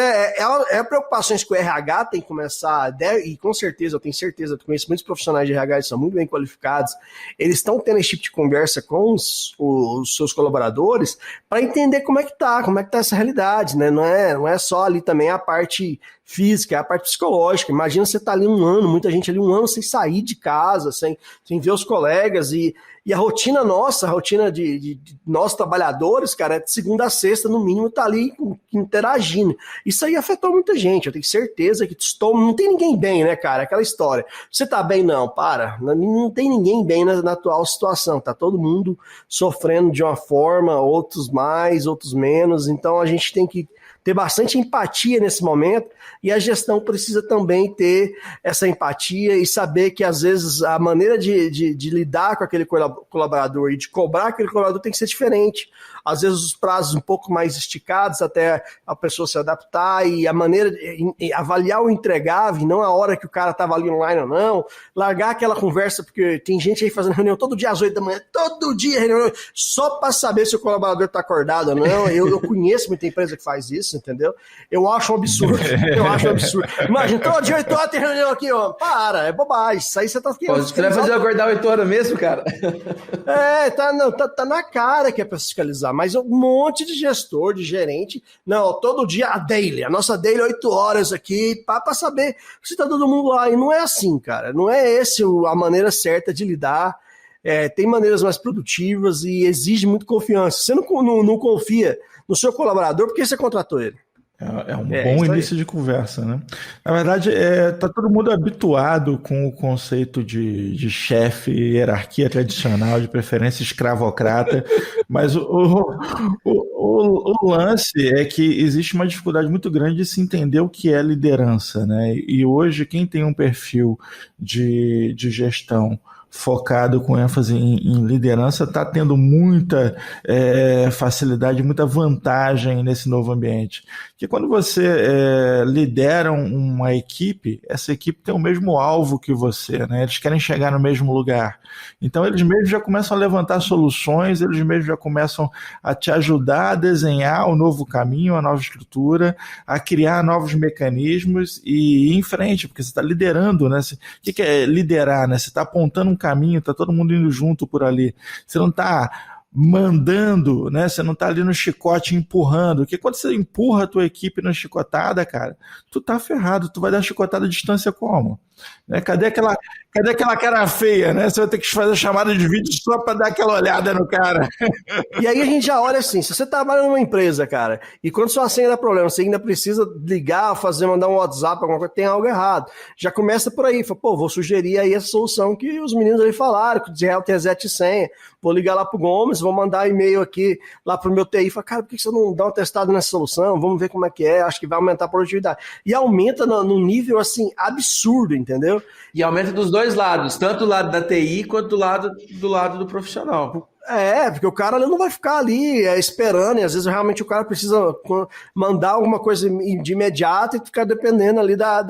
preocupações que o RH tem que começar, e com certeza, eu tenho certeza, eu conheço muitos profissionais de RH que são muito bem qualificados, eles estão tendo esse tipo de conversa com os seus colaboradores para entender como é que tá essa realidade, né? Não é só ali também a parte física, é a parte psicológica. Imagina você tá ali um ano, muita gente ali um ano sem sair de casa, sem ver os colegas, e a rotina nossa, a rotina de nós trabalhadores, cara, é de segunda a sexta, no mínimo, tá ali interagindo. Isso aí afetou muita gente, eu tenho certeza que não tem ninguém bem, né, cara? Aquela história. Você tá bem? Não, para. Não tem ninguém bem na atual situação. Tá todo mundo sofrendo de uma forma, outros mais, outros menos. Então a gente tem que ter bastante empatia nesse momento, e a gestão precisa também ter essa empatia e saber que, às vezes, a maneira de lidar com aquele colaborador e de cobrar aquele colaborador tem que ser diferente. Às vezes, os prazos um pouco mais esticados até a pessoa se adaptar, e a maneira de avaliar o entregável, não a hora que o cara estava ali online ou não, largar aquela conversa, porque tem gente aí fazendo reunião todo dia às 8 da manhã, todo dia reunião, só para saber se o colaborador está acordado ou não. Eu conheço muita empresa que faz isso, entendeu? Eu acho um absurdo. Imagina, todo dia 8 horas tem reunião aqui, ó. Para, é bobagem. Isso aí você tá ficando. Você vai fazer eu acordar 8 horas mesmo, cara? Tá na cara que é para fiscalizar, mas um monte de gestor, de gerente, não, todo dia a nossa daily 8 horas aqui, para saber se tá todo mundo lá. E não é assim, cara. Não é essa a maneira certa de lidar. Tem maneiras mais produtivas e exige muito confiança. Você não confia no seu colaborador, por que você contratou ele? É um bom início de conversa, né? Na verdade, tá todo mundo habituado com o conceito de chefe, hierarquia tradicional, de preferência escravocrata, mas o lance é que existe uma dificuldade muito grande de se entender o que é liderança, né? E hoje, quem tem um perfil de gestão focado com ênfase em liderança, está tendo muita facilidade, muita vantagem nesse novo ambiente. Porque quando você lidera uma equipe, essa equipe tem o mesmo alvo que você, né? Eles querem chegar no mesmo lugar. Então eles mesmos já começam a levantar soluções, eles mesmos já começam a te ajudar a desenhar o novo caminho, a nova estrutura, a criar novos mecanismos e ir em frente, porque você está liderando, né? O que é liderar, né? Você está apontando um caminho, está todo mundo indo junto por ali. Você não está mandando, né? Você não está ali no chicote empurrando, porque quando você empurra a tua equipe na chicotada, cara, tu tá ferrado, tu vai dar chicotada à distância como? Né? Cadê aquela cara feia, né? Você vai ter que fazer chamada de vídeo só para dar aquela olhada no cara. E aí a gente já olha assim, se você trabalha numa empresa, cara, e quando sua senha dá problema, você ainda precisa ligar, mandar um WhatsApp, alguma coisa, tem algo errado. Já começa por aí, fala, vou sugerir aí essa solução que os meninos ali falaram, que o reset senha, vou ligar lá pro Gomes, vou mandar e-mail aqui lá pro meu TI, fala, cara, por que você não dá uma testada nessa solução? Vamos ver como é que é, acho que vai aumentar a produtividade. E aumenta no nível, assim, absurdo, entendeu? E aumenta dos dois lados, tanto do lado da TI quanto do lado do profissional. Porque o cara não vai ficar ali esperando, e às vezes realmente o cara precisa mandar alguma coisa de imediato e ficar dependendo ali da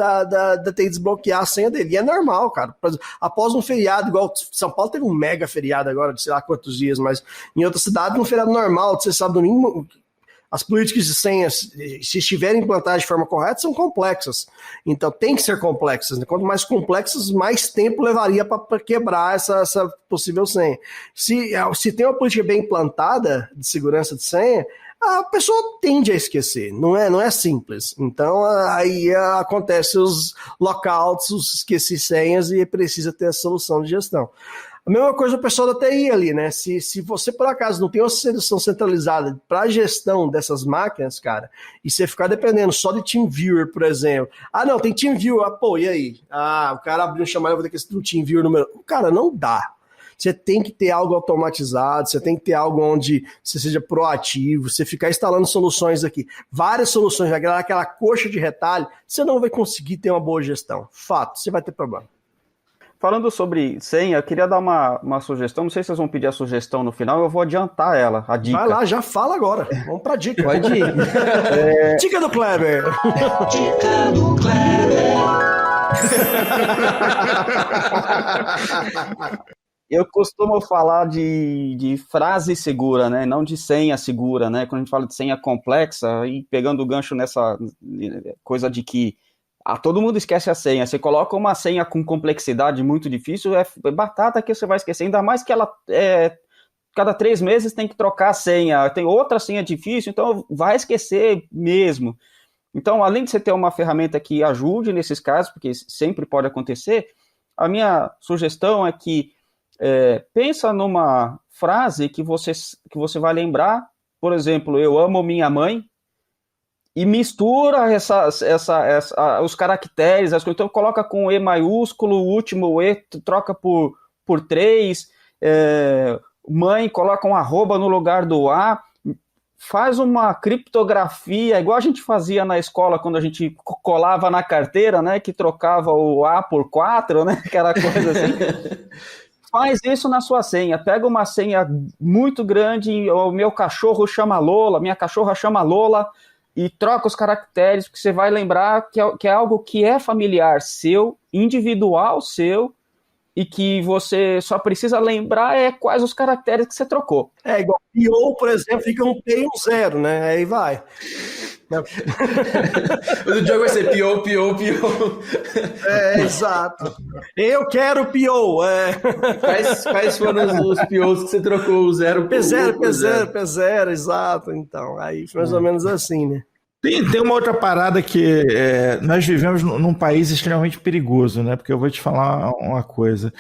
TI desbloquear a senha dele. E é normal, cara. Após um feriado, igual São Paulo teve um mega feriado agora, de sei lá quantos dias, mas em outra cidade, um feriado normal, de sábado, domingo, as políticas de senhas, se estiverem implantadas de forma correta, são complexas. Então, tem que ser complexas. Né? Quanto mais complexas, mais tempo levaria para quebrar essa possível senha. Se tem uma política bem implantada de segurança de senha, a pessoa tende a esquecer. Não é simples. Então, aí acontece os lockouts, os esqueci senhas, e precisa ter a solução de gestão. A mesma coisa o pessoal da TI ali, né? Se você, por acaso, não tem uma solução centralizada para a gestão dessas máquinas, cara, e você ficar dependendo só de TeamViewer, por exemplo. Não, tem TeamViewer. E aí? O cara abriu um chamado, eu vou ter que assistir o TeamViewer número... Cara, não dá. Você tem que ter algo automatizado, você tem que ter algo onde você seja proativo, você ficar instalando soluções aqui, várias soluções, vai criar aquela coxa de retalho, você não vai conseguir ter uma boa gestão. Fato, você vai ter problema. Falando sobre senha, eu queria dar uma sugestão. Não sei se vocês vão pedir a sugestão no final, eu vou adiantar ela, a dica. Vai lá, já fala agora. Vamos pra dica. Pode ir. Dica do Kleber. Dica do Kleber. Eu costumo falar de frase segura, né? Não de senha segura, né? Quando a gente fala de senha complexa, e pegando o gancho nessa coisa de que todo mundo esquece a senha. Você coloca uma senha com complexidade muito difícil, é batata que você vai esquecer. Ainda mais que ela cada 3 meses tem que trocar a senha. Tem outra senha difícil, então vai esquecer mesmo. Então, além de você ter uma ferramenta que ajude nesses casos, porque sempre pode acontecer, a minha sugestão é que pensa numa frase que você vai lembrar, por exemplo, eu amo minha mãe, e mistura os caracteres, as coisas. Então coloca com E maiúsculo, o último E troca por 3, mãe coloca um arroba no lugar do A, faz uma criptografia, igual a gente fazia na escola quando a gente colava na carteira, né, que trocava o A por 4, né, aquela coisa assim. Faz isso na sua senha, pega uma senha muito grande, o meu cachorro chama Lola, minha cachorra chama Lola, e troca os caracteres, porque você vai lembrar que é algo que é familiar seu, individual seu, e que você só precisa lembrar quais os caracteres que você trocou. Igual PO, por exemplo, fica um P e um 0, né? Aí vai. O do Diogo vai ser PO. Exato. Eu quero PO. Quais foram os POs que você trocou? O 0 por P0, exato. Então, aí mais ou menos assim, né? Tem uma outra parada que nós vivemos num país extremamente perigoso, né? Porque eu vou te falar uma coisa.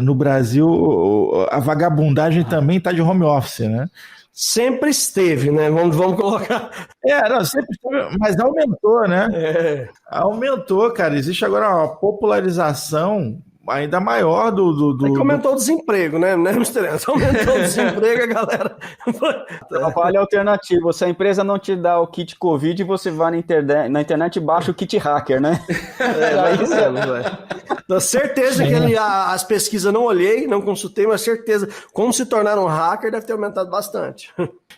No Brasil, a vagabundagem também está de home office, né? Sempre esteve, né? Vamos colocar. Não, sempre esteve, mas aumentou, né? Aumentou, cara. Existe agora uma popularização ainda maior do... É que aumentou o desemprego, né? Aumentou o desemprego, a galera... Vale a alternativa. Se a empresa não te dá o kit Covid, você vai na internet e baixa o kit hacker, né? Isso mesmo, velho. Então, certeza que as pesquisas não olhei, não consultei, mas certeza, como se tornar um hacker deve ter aumentado bastante.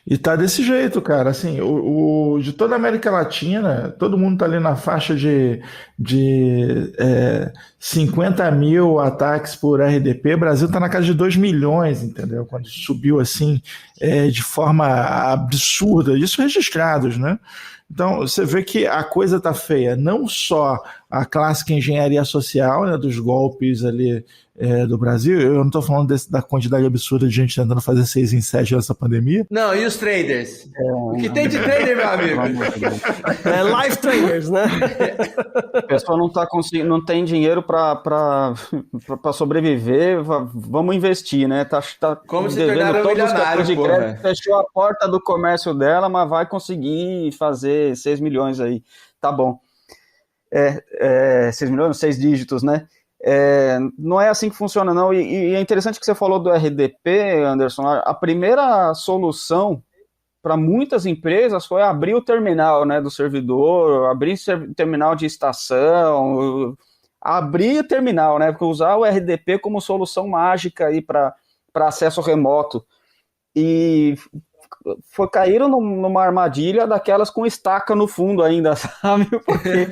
E tá desse jeito, cara. Assim, de toda a América Latina, todo mundo tá ali na faixa de 50 mil ataques por RDP. O Brasil tá na casa de 2 milhões, entendeu? Quando subiu assim, de forma absurda. Isso registrados, né? Então, você vê que a coisa tá feia. Não só a clássica engenharia social, né, dos golpes ali do Brasil. Eu não estou falando da quantidade absurda de gente tentando fazer 6 em 7 nessa pandemia. Não, e os traders? O que tem de trader, meu amigo? Live traders, né? A pessoa não tá conseguindo, não tem dinheiro para sobreviver, vamos investir, né? Tá como se devendo tornar todos os cartões de milionário, crédito, fechou a porta do comércio dela, mas vai conseguir fazer 6 milhões aí. Tá bom. 6 milhões, 6 dígitos, né? Não é assim que funciona, não. E é interessante que você falou do RDP, Anderson. A primeira solução para muitas empresas foi abrir o terminal, né, do servidor, abrir terminal de estação, abrir o terminal, né, porque usar o RDP como solução mágica aí para acesso remoto. E caíram numa armadilha daquelas com estaca no fundo ainda, sabe? Porque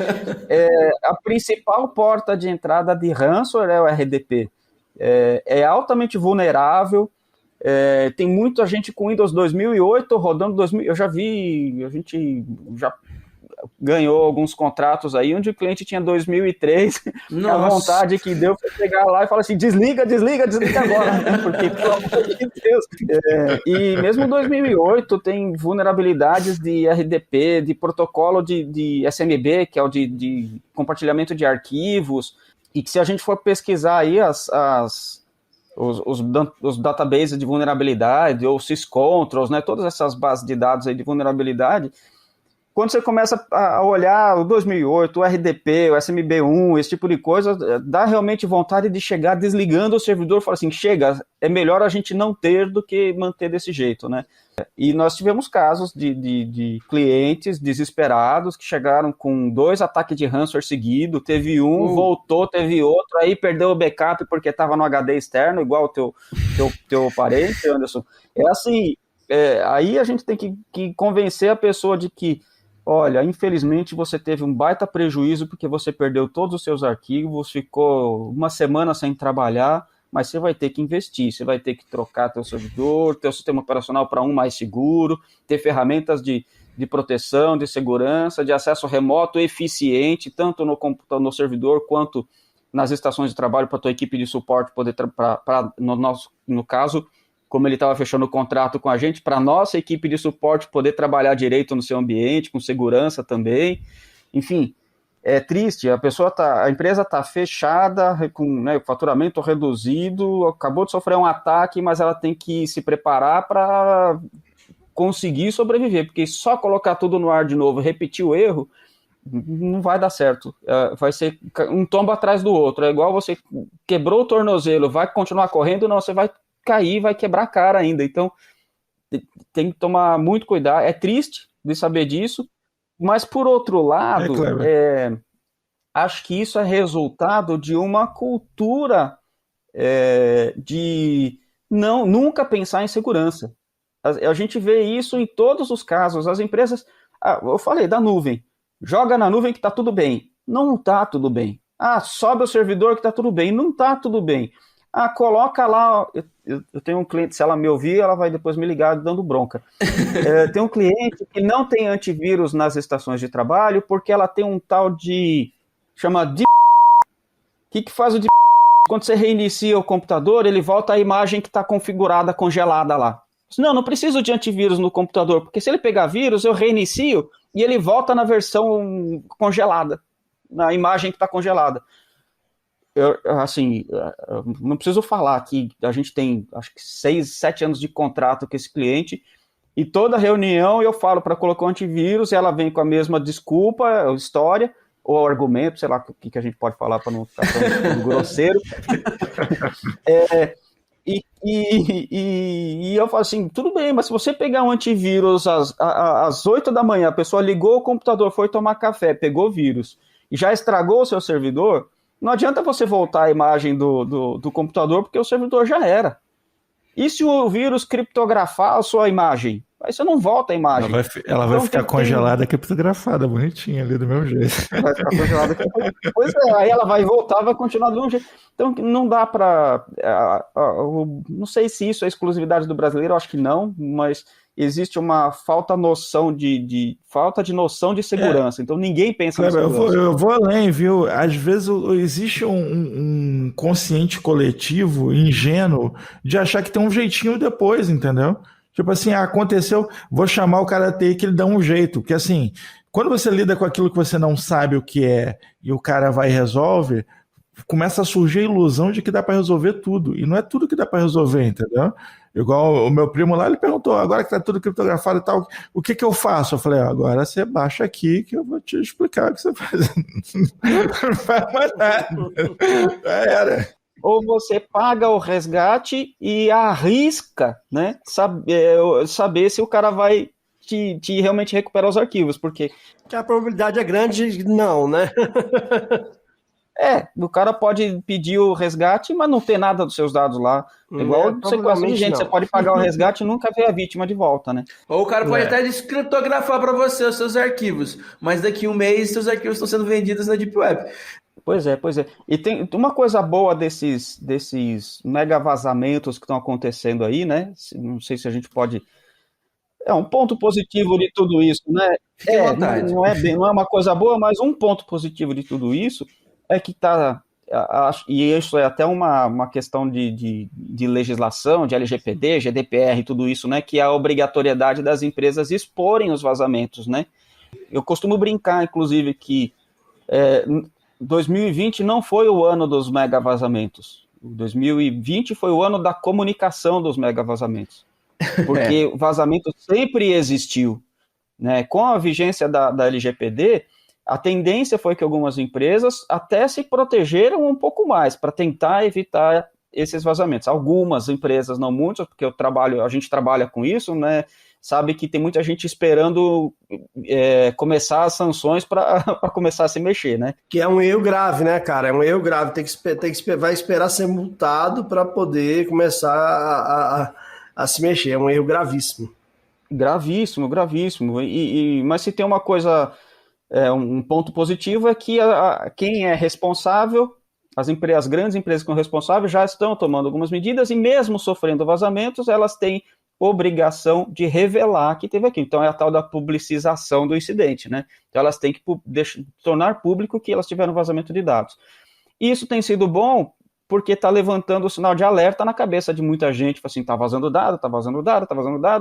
a principal porta de entrada de ransomware é o RDP. É altamente vulnerável, tem muita gente com Windows 2008 rodando 2000. Eu já vi, a gente já ganhou alguns contratos aí, onde o cliente tinha 2003, a vontade que deu foi pegar lá e falar assim, desliga agora, né? Porque, pelo amor de Deus. E mesmo 2008 tem vulnerabilidades de RDP, de protocolo de SMB, que é o de compartilhamento de arquivos, e que se a gente for pesquisar aí os databases de vulnerabilidade, ou syscontrols, né, todas essas bases de dados aí de vulnerabilidade, quando você começa a olhar o 2008, o RDP, o SMB1, esse tipo de coisa, dá realmente vontade de chegar desligando o servidor e falar assim, chega, é melhor a gente não ter do que manter desse jeito, né? E nós tivemos casos de clientes desesperados que chegaram com 2 ataques de ransomware seguidos, teve um, voltou, teve outro, aí perdeu o backup porque estava no HD externo, igual o teu parente, Anderson. Assim, aí a gente tem que convencer a pessoa de que olha, infelizmente você teve um baita prejuízo porque você perdeu todos os seus arquivos, ficou uma semana sem trabalhar, mas você vai ter que investir, você vai ter que trocar teu servidor, teu sistema operacional para um mais seguro, ter ferramentas de proteção, de segurança, de acesso remoto eficiente, tanto no computador, no servidor, quanto nas estações de trabalho para a tua equipe de suporte poder, no caso, como ele estava fechando o contrato com a gente, para a nossa equipe de suporte poder trabalhar direito no seu ambiente, com segurança também. Enfim, é triste, a empresa está fechada, com, né, o faturamento reduzido, acabou de sofrer um ataque, mas ela tem que se preparar para conseguir sobreviver, porque só colocar tudo no ar de novo, repetir o erro, não vai dar certo. Vai ser um tombo atrás do outro. É igual você quebrou o tornozelo, vai continuar correndo, não, você vai cair, vai quebrar a cara ainda. Então, tem que tomar muito cuidado. É triste de saber disso, mas, por outro lado, acho que isso é resultado de uma cultura de nunca pensar em segurança. A gente vê isso em todos os casos. As empresas, eu falei da nuvem, joga na nuvem que está tudo bem. Não está tudo bem. Sobe o servidor que está tudo bem. Não está tudo bem. Coloca lá. Eu tenho um cliente, se ela me ouvir, ela vai depois me ligar dando bronca. Tem um cliente que não tem antivírus nas estações de trabalho porque ela tem um tal de... chama de... O que faz o de... Quando você reinicia o computador, ele volta a imagem que está configurada, congelada lá. Não preciso de antivírus no computador, porque se ele pegar vírus, eu reinicio e ele volta na versão congelada, na imagem que está congelada. Não preciso falar que a gente tem, acho que 6, 7 anos de contrato com esse cliente, e toda reunião eu falo para colocar um antivírus, e ela vem com a mesma desculpa, história, ou argumento, sei lá o que a gente pode falar para não ficar tão grosseiro. E eu falo assim, tudo bem, mas se você pegar um antivírus às 8 da manhã, a pessoa ligou o computador, foi tomar café, pegou vírus, e já estragou o seu servidor, não adianta você voltar a imagem do computador, porque o servidor já era. E se o vírus criptografar a sua imagem? Aí você não volta a imagem. Ela vai ficar congelada, criptografada, bonitinha ali do meu jeito. Vai ficar congelada. Pois aí ela vai voltar, vai continuar do mesmo jeito. Então não dá para... não sei se isso é exclusividade do brasileiro, eu acho que não, mas existe uma falta de noção de segurança. Então ninguém pensa na segurança. Eu vou além, viu? Às vezes existe um consciente coletivo ingênuo de achar que tem um jeitinho depois, entendeu? Tipo assim, aconteceu, vou chamar o cara TI que ele dá um jeito. Porque assim, quando você lida com aquilo que você não sabe o que é e o cara vai e resolve, começa a surgir a ilusão de que dá para resolver tudo. E não é tudo que dá para resolver, entendeu? Igual o meu primo lá, ele perguntou, agora que tá tudo criptografado e tal, o que eu faço? Eu falei, agora você baixa aqui que eu vou te explicar o que você faz. Não faz mais nada. Já era. Ou você paga o resgate e arrisca, né, saber se o cara vai te realmente recuperar os arquivos, porque... Que a probabilidade é grande, não, né? O cara pode pedir o resgate, mas não ter nada dos seus dados lá. Igual você conhece de gente, você pode pagar o resgate e nunca ver a vítima de volta, né? Ou o cara pode até descriptografar para você os seus arquivos, mas daqui a um mês seus arquivos estão sendo vendidos na Deep Web. Pois é. E tem uma coisa boa desses mega vazamentos que estão acontecendo aí, né? Não sei se a gente pode... um ponto positivo de tudo isso, né? Fique à vontade. Não é uma coisa boa, mas um ponto positivo de tudo isso é que e isso é até uma questão de legislação, de LGPD, GDPR e tudo isso, né? Que é a obrigatoriedade das empresas exporem os vazamentos, né? Eu costumo brincar, inclusive, que 2020 não foi o ano dos mega vazamentos. 2020 foi o ano da comunicação dos mega vazamentos. Porque o vazamento sempre existiu, né? Com a vigência da LGPD, a tendência foi que algumas empresas até se protegeram um pouco mais para tentar evitar esses vazamentos. Algumas empresas, não muitas, porque a gente trabalha com isso, né? Sabe que tem muita gente esperando começar as sanções para começar a se mexer, né? Que é um erro grave, né, cara? É um erro grave. Vai esperar ser multado para poder começar a se mexer. É um erro gravíssimo. Gravíssimo. Mas se tem uma coisa, um ponto positivo é que quem é responsável as grandes empresas que são responsáveis já estão tomando algumas medidas e mesmo sofrendo vazamentos, elas têm obrigação de revelar que teve aquilo. Então é a tal da publicização do incidente, né? Então elas têm que tornar público que elas tiveram vazamento de dados. Isso tem sido bom porque está levantando o sinal de alerta na cabeça de muita gente, assim, está vazando dado,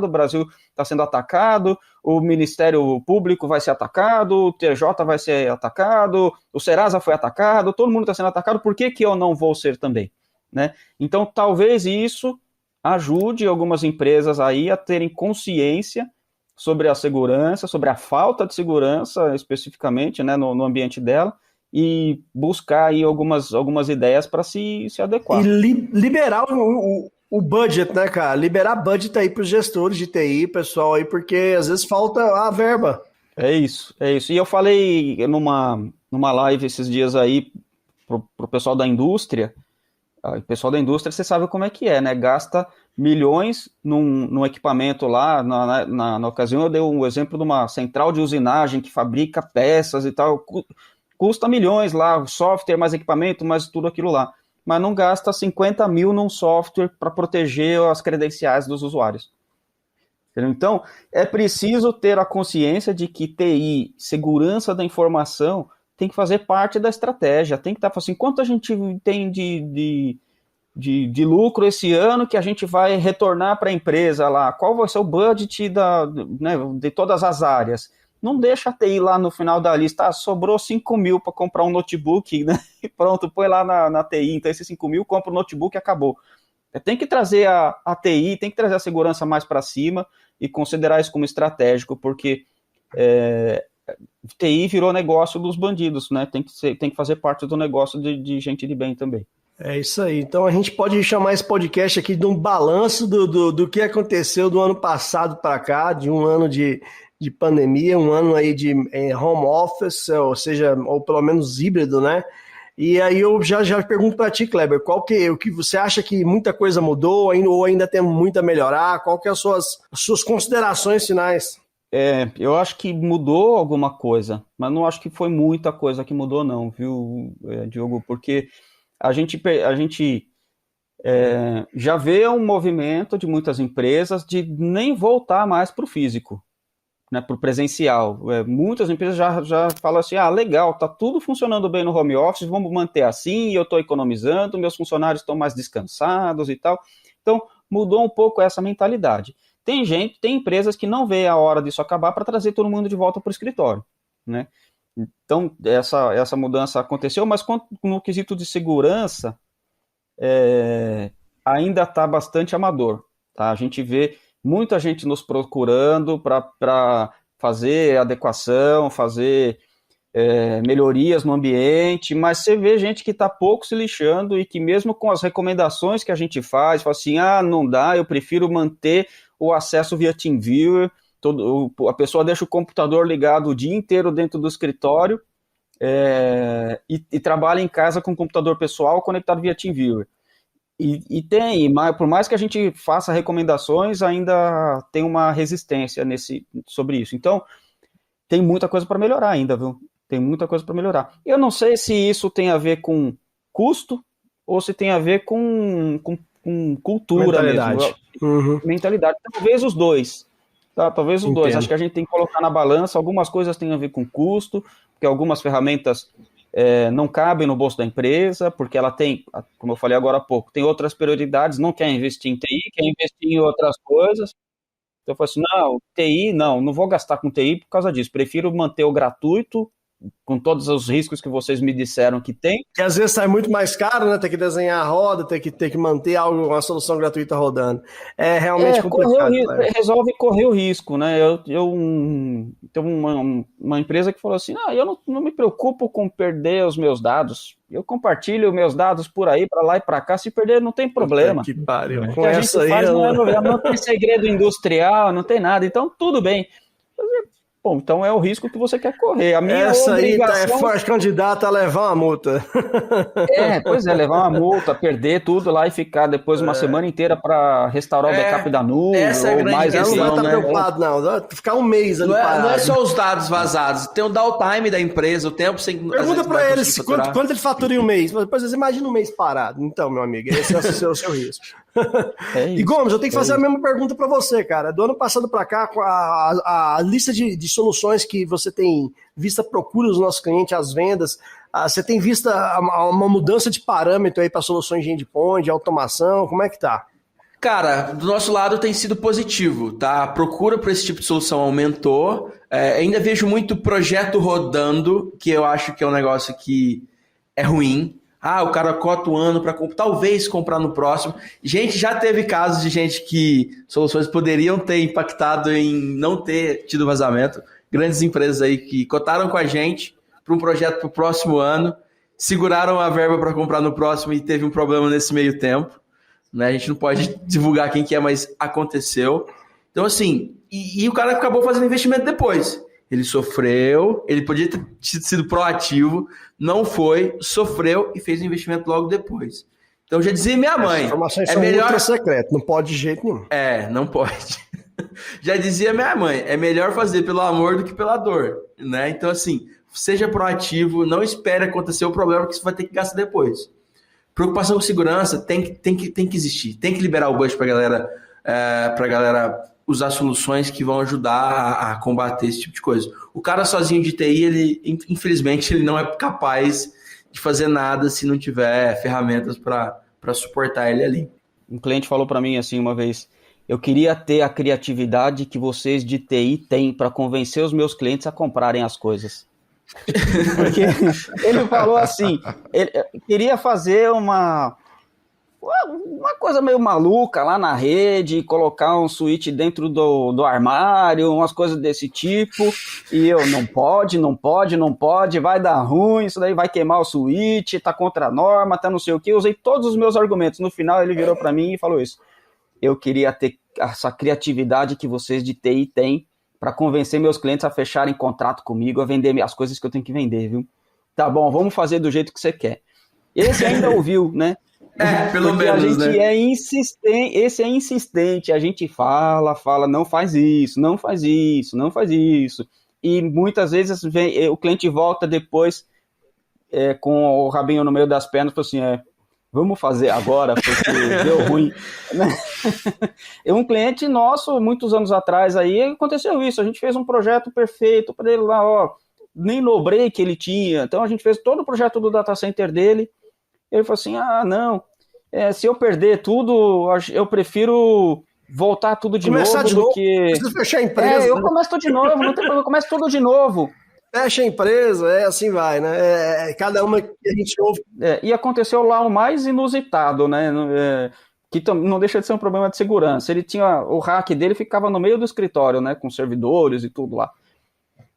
o Brasil está sendo atacado, o Ministério Público vai ser atacado, o TJ vai ser atacado, o Serasa foi atacado, todo mundo está sendo atacado, por que eu não vou ser também? Né? Então, talvez isso ajude algumas empresas aí a terem consciência sobre a segurança, sobre a falta de segurança, especificamente, né, no ambiente dela, e buscar aí algumas ideias para se adequar. E liberar o budget, né, cara? Liberar budget aí para os gestores de TI, pessoal aí, porque às vezes falta a verba. É isso. E eu falei numa live esses dias aí pro pessoal da indústria. O pessoal da indústria, você sabe como é que é, né? Gasta milhões num equipamento lá. Na ocasião, eu dei um exemplo de uma central de usinagem que fabrica peças e tal. Custa milhões lá, software, mais equipamento, mais tudo aquilo lá. Mas não gasta 50 mil num software para proteger as credenciais dos usuários. Então, é preciso ter a consciência de que TI, segurança da informação, tem que fazer parte da estratégia. Tem que estar assim, quanto a gente tem de lucro esse ano que a gente vai retornar para a empresa lá? Qual vai ser o budget de todas as áreas? Não deixa a TI lá no final da lista, sobrou 5 mil para comprar um notebook, né? E pronto, põe lá na TI, então esses 5 mil, compra o notebook e acabou. Tem que trazer a TI, tem que trazer a segurança mais para cima e considerar isso como estratégico, porque TI virou negócio dos bandidos, né? Tem que fazer parte do negócio de gente de bem também. É isso aí. Então a gente pode chamar esse podcast aqui de um balanço do que aconteceu do ano passado para cá, de um ano de pandemia, um ano aí de home office, ou seja, ou pelo menos híbrido, né? E aí eu já pergunto para ti, Kleber, o que você acha que muita coisa mudou ou ainda tem muito a melhorar? Qual que é as suas considerações finais? Eu acho que mudou alguma coisa, mas não acho que foi muita coisa que mudou não, viu, Diogo? Porque a gente já vê um movimento de muitas empresas de nem voltar mais para o físico, né, para o presencial. Muitas empresas já falam assim, legal, tá tudo funcionando bem no home office, vamos manter assim, eu estou economizando, meus funcionários estão mais descansados e tal. Então, mudou um pouco essa mentalidade. Tem empresas que não vê a hora disso acabar para trazer todo mundo de volta para o escritório, né? Então, essa mudança aconteceu, mas no quesito de segurança, ainda está bastante amador, tá? A gente vê muita gente nos procurando para fazer adequação, fazer melhorias no ambiente, mas você vê gente que está pouco se lixando e que mesmo com as recomendações que a gente faz, fala assim, não dá, eu prefiro manter o acesso via TeamViewer, a pessoa deixa o computador ligado o dia inteiro dentro do escritório e trabalha em casa com o computador pessoal conectado via TeamViewer. Por mais que a gente faça recomendações, ainda tem uma resistência sobre isso. Então, tem muita coisa para melhorar ainda, viu? Tem muita coisa para melhorar. Eu não sei se isso tem a ver com custo ou se tem a ver com cultura mesmo. Mentalidade. Talvez os dois. Tá? Talvez os dois. Acho que a gente tem que colocar na balança. Algumas coisas têm a ver com custo, porque algumas ferramentas não cabem no bolso da empresa, porque ela tem, como eu falei agora há pouco, tem outras prioridades, não quer investir em TI, quer investir em outras coisas. Então eu falo assim, TI, não vou gastar com TI por causa disso, prefiro manter o gratuito, com todos os riscos que vocês me disseram que tem. Que às vezes sai muito mais caro, né? Ter que desenhar a roda, ter que manter uma solução gratuita rodando. É realmente complicado. Resolve correr o risco, né? Tem uma empresa que falou assim, eu não me preocupo com perder os meus dados. Eu compartilho meus dados por aí, para lá e para cá, se perder não tem problema. Que pariu. Com essa aí, não tem segredo industrial, não tem nada, então tudo bem. Bom, então é o risco que você quer correr. A minha Essa aí é obrigação... forte candidata a levar uma multa. Pois é, levar uma multa, perder tudo lá e ficar depois uma semana inteira para restaurar o backup da nuvem, essa é a ou grande mais questão, Não vai estar né? preocupado, não. Vai ficar um mês ali Não parado. é só os dados vazados, tem o downtime da empresa, o tempo sem. Pergunta pra ele quanto ele fatura em um mês. Depois você imagina um mês parado. Então, meu amigo, esse é o seu risco. E Gomes, eu tenho que fazer a mesma pergunta para você, cara. Do ano passado para cá, com a lista de soluções que você tem visto a procura dos nossos clientes, as vendas, você tem visto uma mudança de parâmetro aí para soluções de endpoint, de automação, como é que tá? Cara, do nosso lado tem sido positivo, tá? A procura por esse tipo de solução aumentou. Ainda vejo muito projeto rodando, que eu acho que é um negócio que é ruim. O cara cota o ano para talvez comprar no próximo. Gente, já teve casos de gente que soluções poderiam ter impactado em não ter tido vazamento. Grandes empresas aí que cotaram com a gente para um projeto para o próximo ano, seguraram a verba para comprar no próximo e teve um problema nesse meio tempo. Né? A gente não pode divulgar quem que é, mas aconteceu. Então, assim, e o cara acabou fazendo investimento depois. Ele sofreu, ele podia ter sido proativo, não foi, sofreu e fez o investimento logo depois. Então, já dizia minha mãe... As informações são ultra secretas, não pode de jeito nenhum. Não pode. Já dizia minha mãe, é melhor fazer pelo amor do que pela dor. Né? Então, assim, seja proativo, não espere acontecer o problema que você vai ter que gastar depois. Preocupação com segurança tem que existir. Tem que liberar o budget para a galera usar soluções que vão ajudar a combater esse tipo de coisa. O cara sozinho de TI, infelizmente, ele não é capaz de fazer nada se não tiver ferramentas para suportar ele ali. Um cliente falou para mim assim uma vez, eu queria ter a criatividade que vocês de TI têm para convencer os meus clientes a comprarem as coisas. Porque ele falou assim, ele queria fazer uma coisa meio maluca lá na rede, colocar um switch dentro do armário, umas coisas desse tipo, e eu, não pode, vai dar ruim, isso daí vai queimar o switch, tá contra a norma, tá não sei o que, usei todos os meus argumentos, no final ele virou para mim e falou isso, eu queria ter essa criatividade que vocês de TI têm, para convencer meus clientes a fecharem contrato comigo, a vender as coisas que eu tenho que vender, viu? Tá bom, vamos fazer do jeito que você quer. Esse ainda ouviu, né? Pelo porque menos, a gente né? Esse é insistente, a gente fala, não faz isso, não faz isso, não faz isso. E muitas vezes o cliente volta depois com o rabinho no meio das pernas e fala assim, vamos fazer agora, porque deu ruim. Um cliente nosso, muitos anos atrás, aí aconteceu isso. A gente fez um projeto perfeito para ele lá, nem no break ele tinha. Então a gente fez todo o projeto do data center dele. Ele falou assim: não, se eu perder tudo, eu prefiro voltar tudo de Começar novo de do novo, que. precisa fechar a empresa. Eu começo tudo de novo, não tem problema, eu começo tudo de novo. Fecha a empresa, assim vai, né? Cada uma que a gente ouve. E aconteceu lá o mais inusitado, né? Que não deixa de ser um problema de segurança. Ele tinha o rack dele, ficava no meio do escritório, né? Com servidores e tudo lá.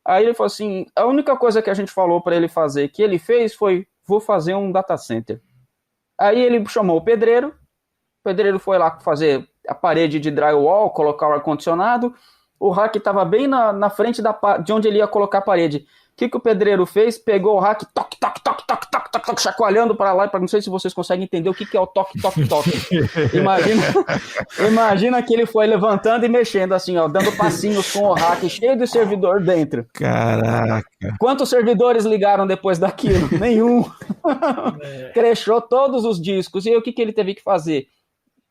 Aí ele falou assim: a única coisa que a gente falou para ele fazer, que ele fez, foi: vou fazer um data center. Aí ele chamou o pedreiro foi lá fazer a parede de drywall, colocar o ar-condicionado. O rack estava bem na frente de onde ele ia colocar a parede. O que o pedreiro fez? Pegou o rack, toque, chacoalhando para lá. Não sei se vocês conseguem entender o que é o toque. Imagina que ele foi levantando e mexendo assim, dando passinhos com o rack cheio de servidor dentro. Caraca. Quantos servidores ligaram depois daquilo? Nenhum. Crashou todos os discos. E aí o que ele teve que fazer?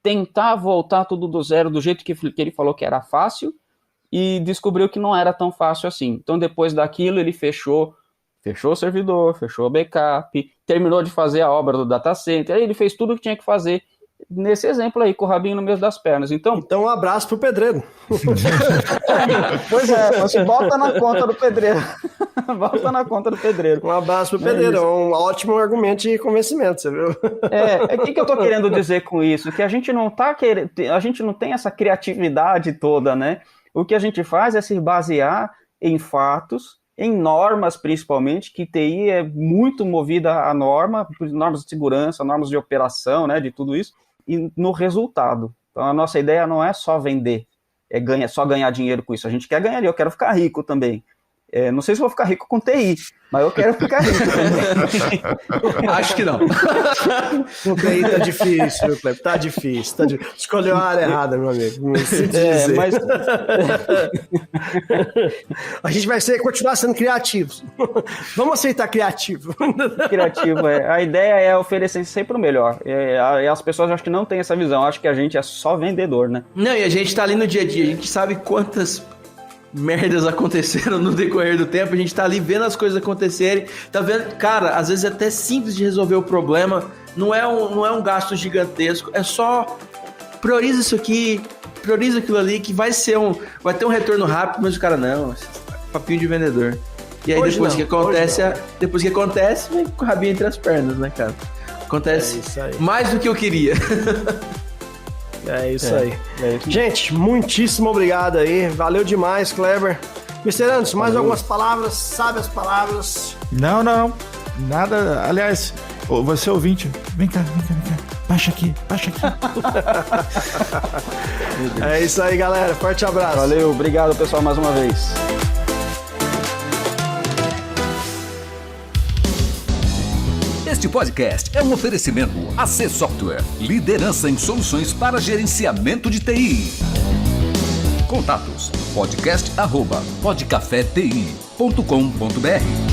Tentar voltar tudo do zero, do jeito que ele falou que era fácil, e descobriu que não era tão fácil assim. Então, depois daquilo, ele fechou o servidor, fechou o backup, terminou de fazer a obra do data center, aí ele fez tudo o que tinha que fazer, nesse exemplo aí, com o rabinho no meio das pernas. Então um abraço pro pedreiro. Pois é, você bota na conta do pedreiro. Bota na conta do pedreiro. Um abraço pro pedreiro, é um ótimo argumento de convencimento, você viu? O que eu tô querendo dizer com isso? Que a gente não tem essa criatividade toda, né? O que a gente faz é se basear em fatos, em normas principalmente, que TI é muito movida a normas de segurança, normas de operação, né, de tudo isso, e no resultado. Então a nossa ideia não é só vender, só ganhar dinheiro com isso. A gente quer ganhar, eu quero ficar rico também. Não sei se vou ficar rico com TI, mas eu quero ficar rico também. Acho que não. O TI tá difícil, viu, Kleber? Tá difícil. Escolheu a área errada, meu amigo. Mas... A gente vai continuar sendo criativos. Vamos aceitar criativo. Criativo, A ideia é oferecer sempre o melhor. E as pessoas acho que não têm essa visão. Acho que a gente é só vendedor, né? Não, e a gente tá ali no dia a dia. A gente sabe quantas merdas aconteceram no decorrer do tempo, a gente tá ali vendo as coisas acontecerem, tá vendo, cara, às vezes é até simples de resolver o problema, não é um gasto gigantesco, é só prioriza isso aqui, prioriza aquilo ali, que vai ter um retorno rápido, mas o cara, não, papinho de vendedor. E aí depois que acontece, vem com o rabinho entre as pernas, né, cara? Acontece mais do que eu queria. É isso aí. Gente, muitíssimo obrigado aí. Valeu demais, Kleber. Mr. Anderson, mais algumas palavras? Sabe as palavras? Não. Nada. Aliás, você ouvinte, vem cá. Baixa aqui. É isso aí, galera. Forte abraço. Valeu, obrigado, pessoal, mais uma vez. Este podcast é um oferecimento AC Software, liderança em soluções para gerenciamento de TI. Contatos: podcast@podcafeti.com.br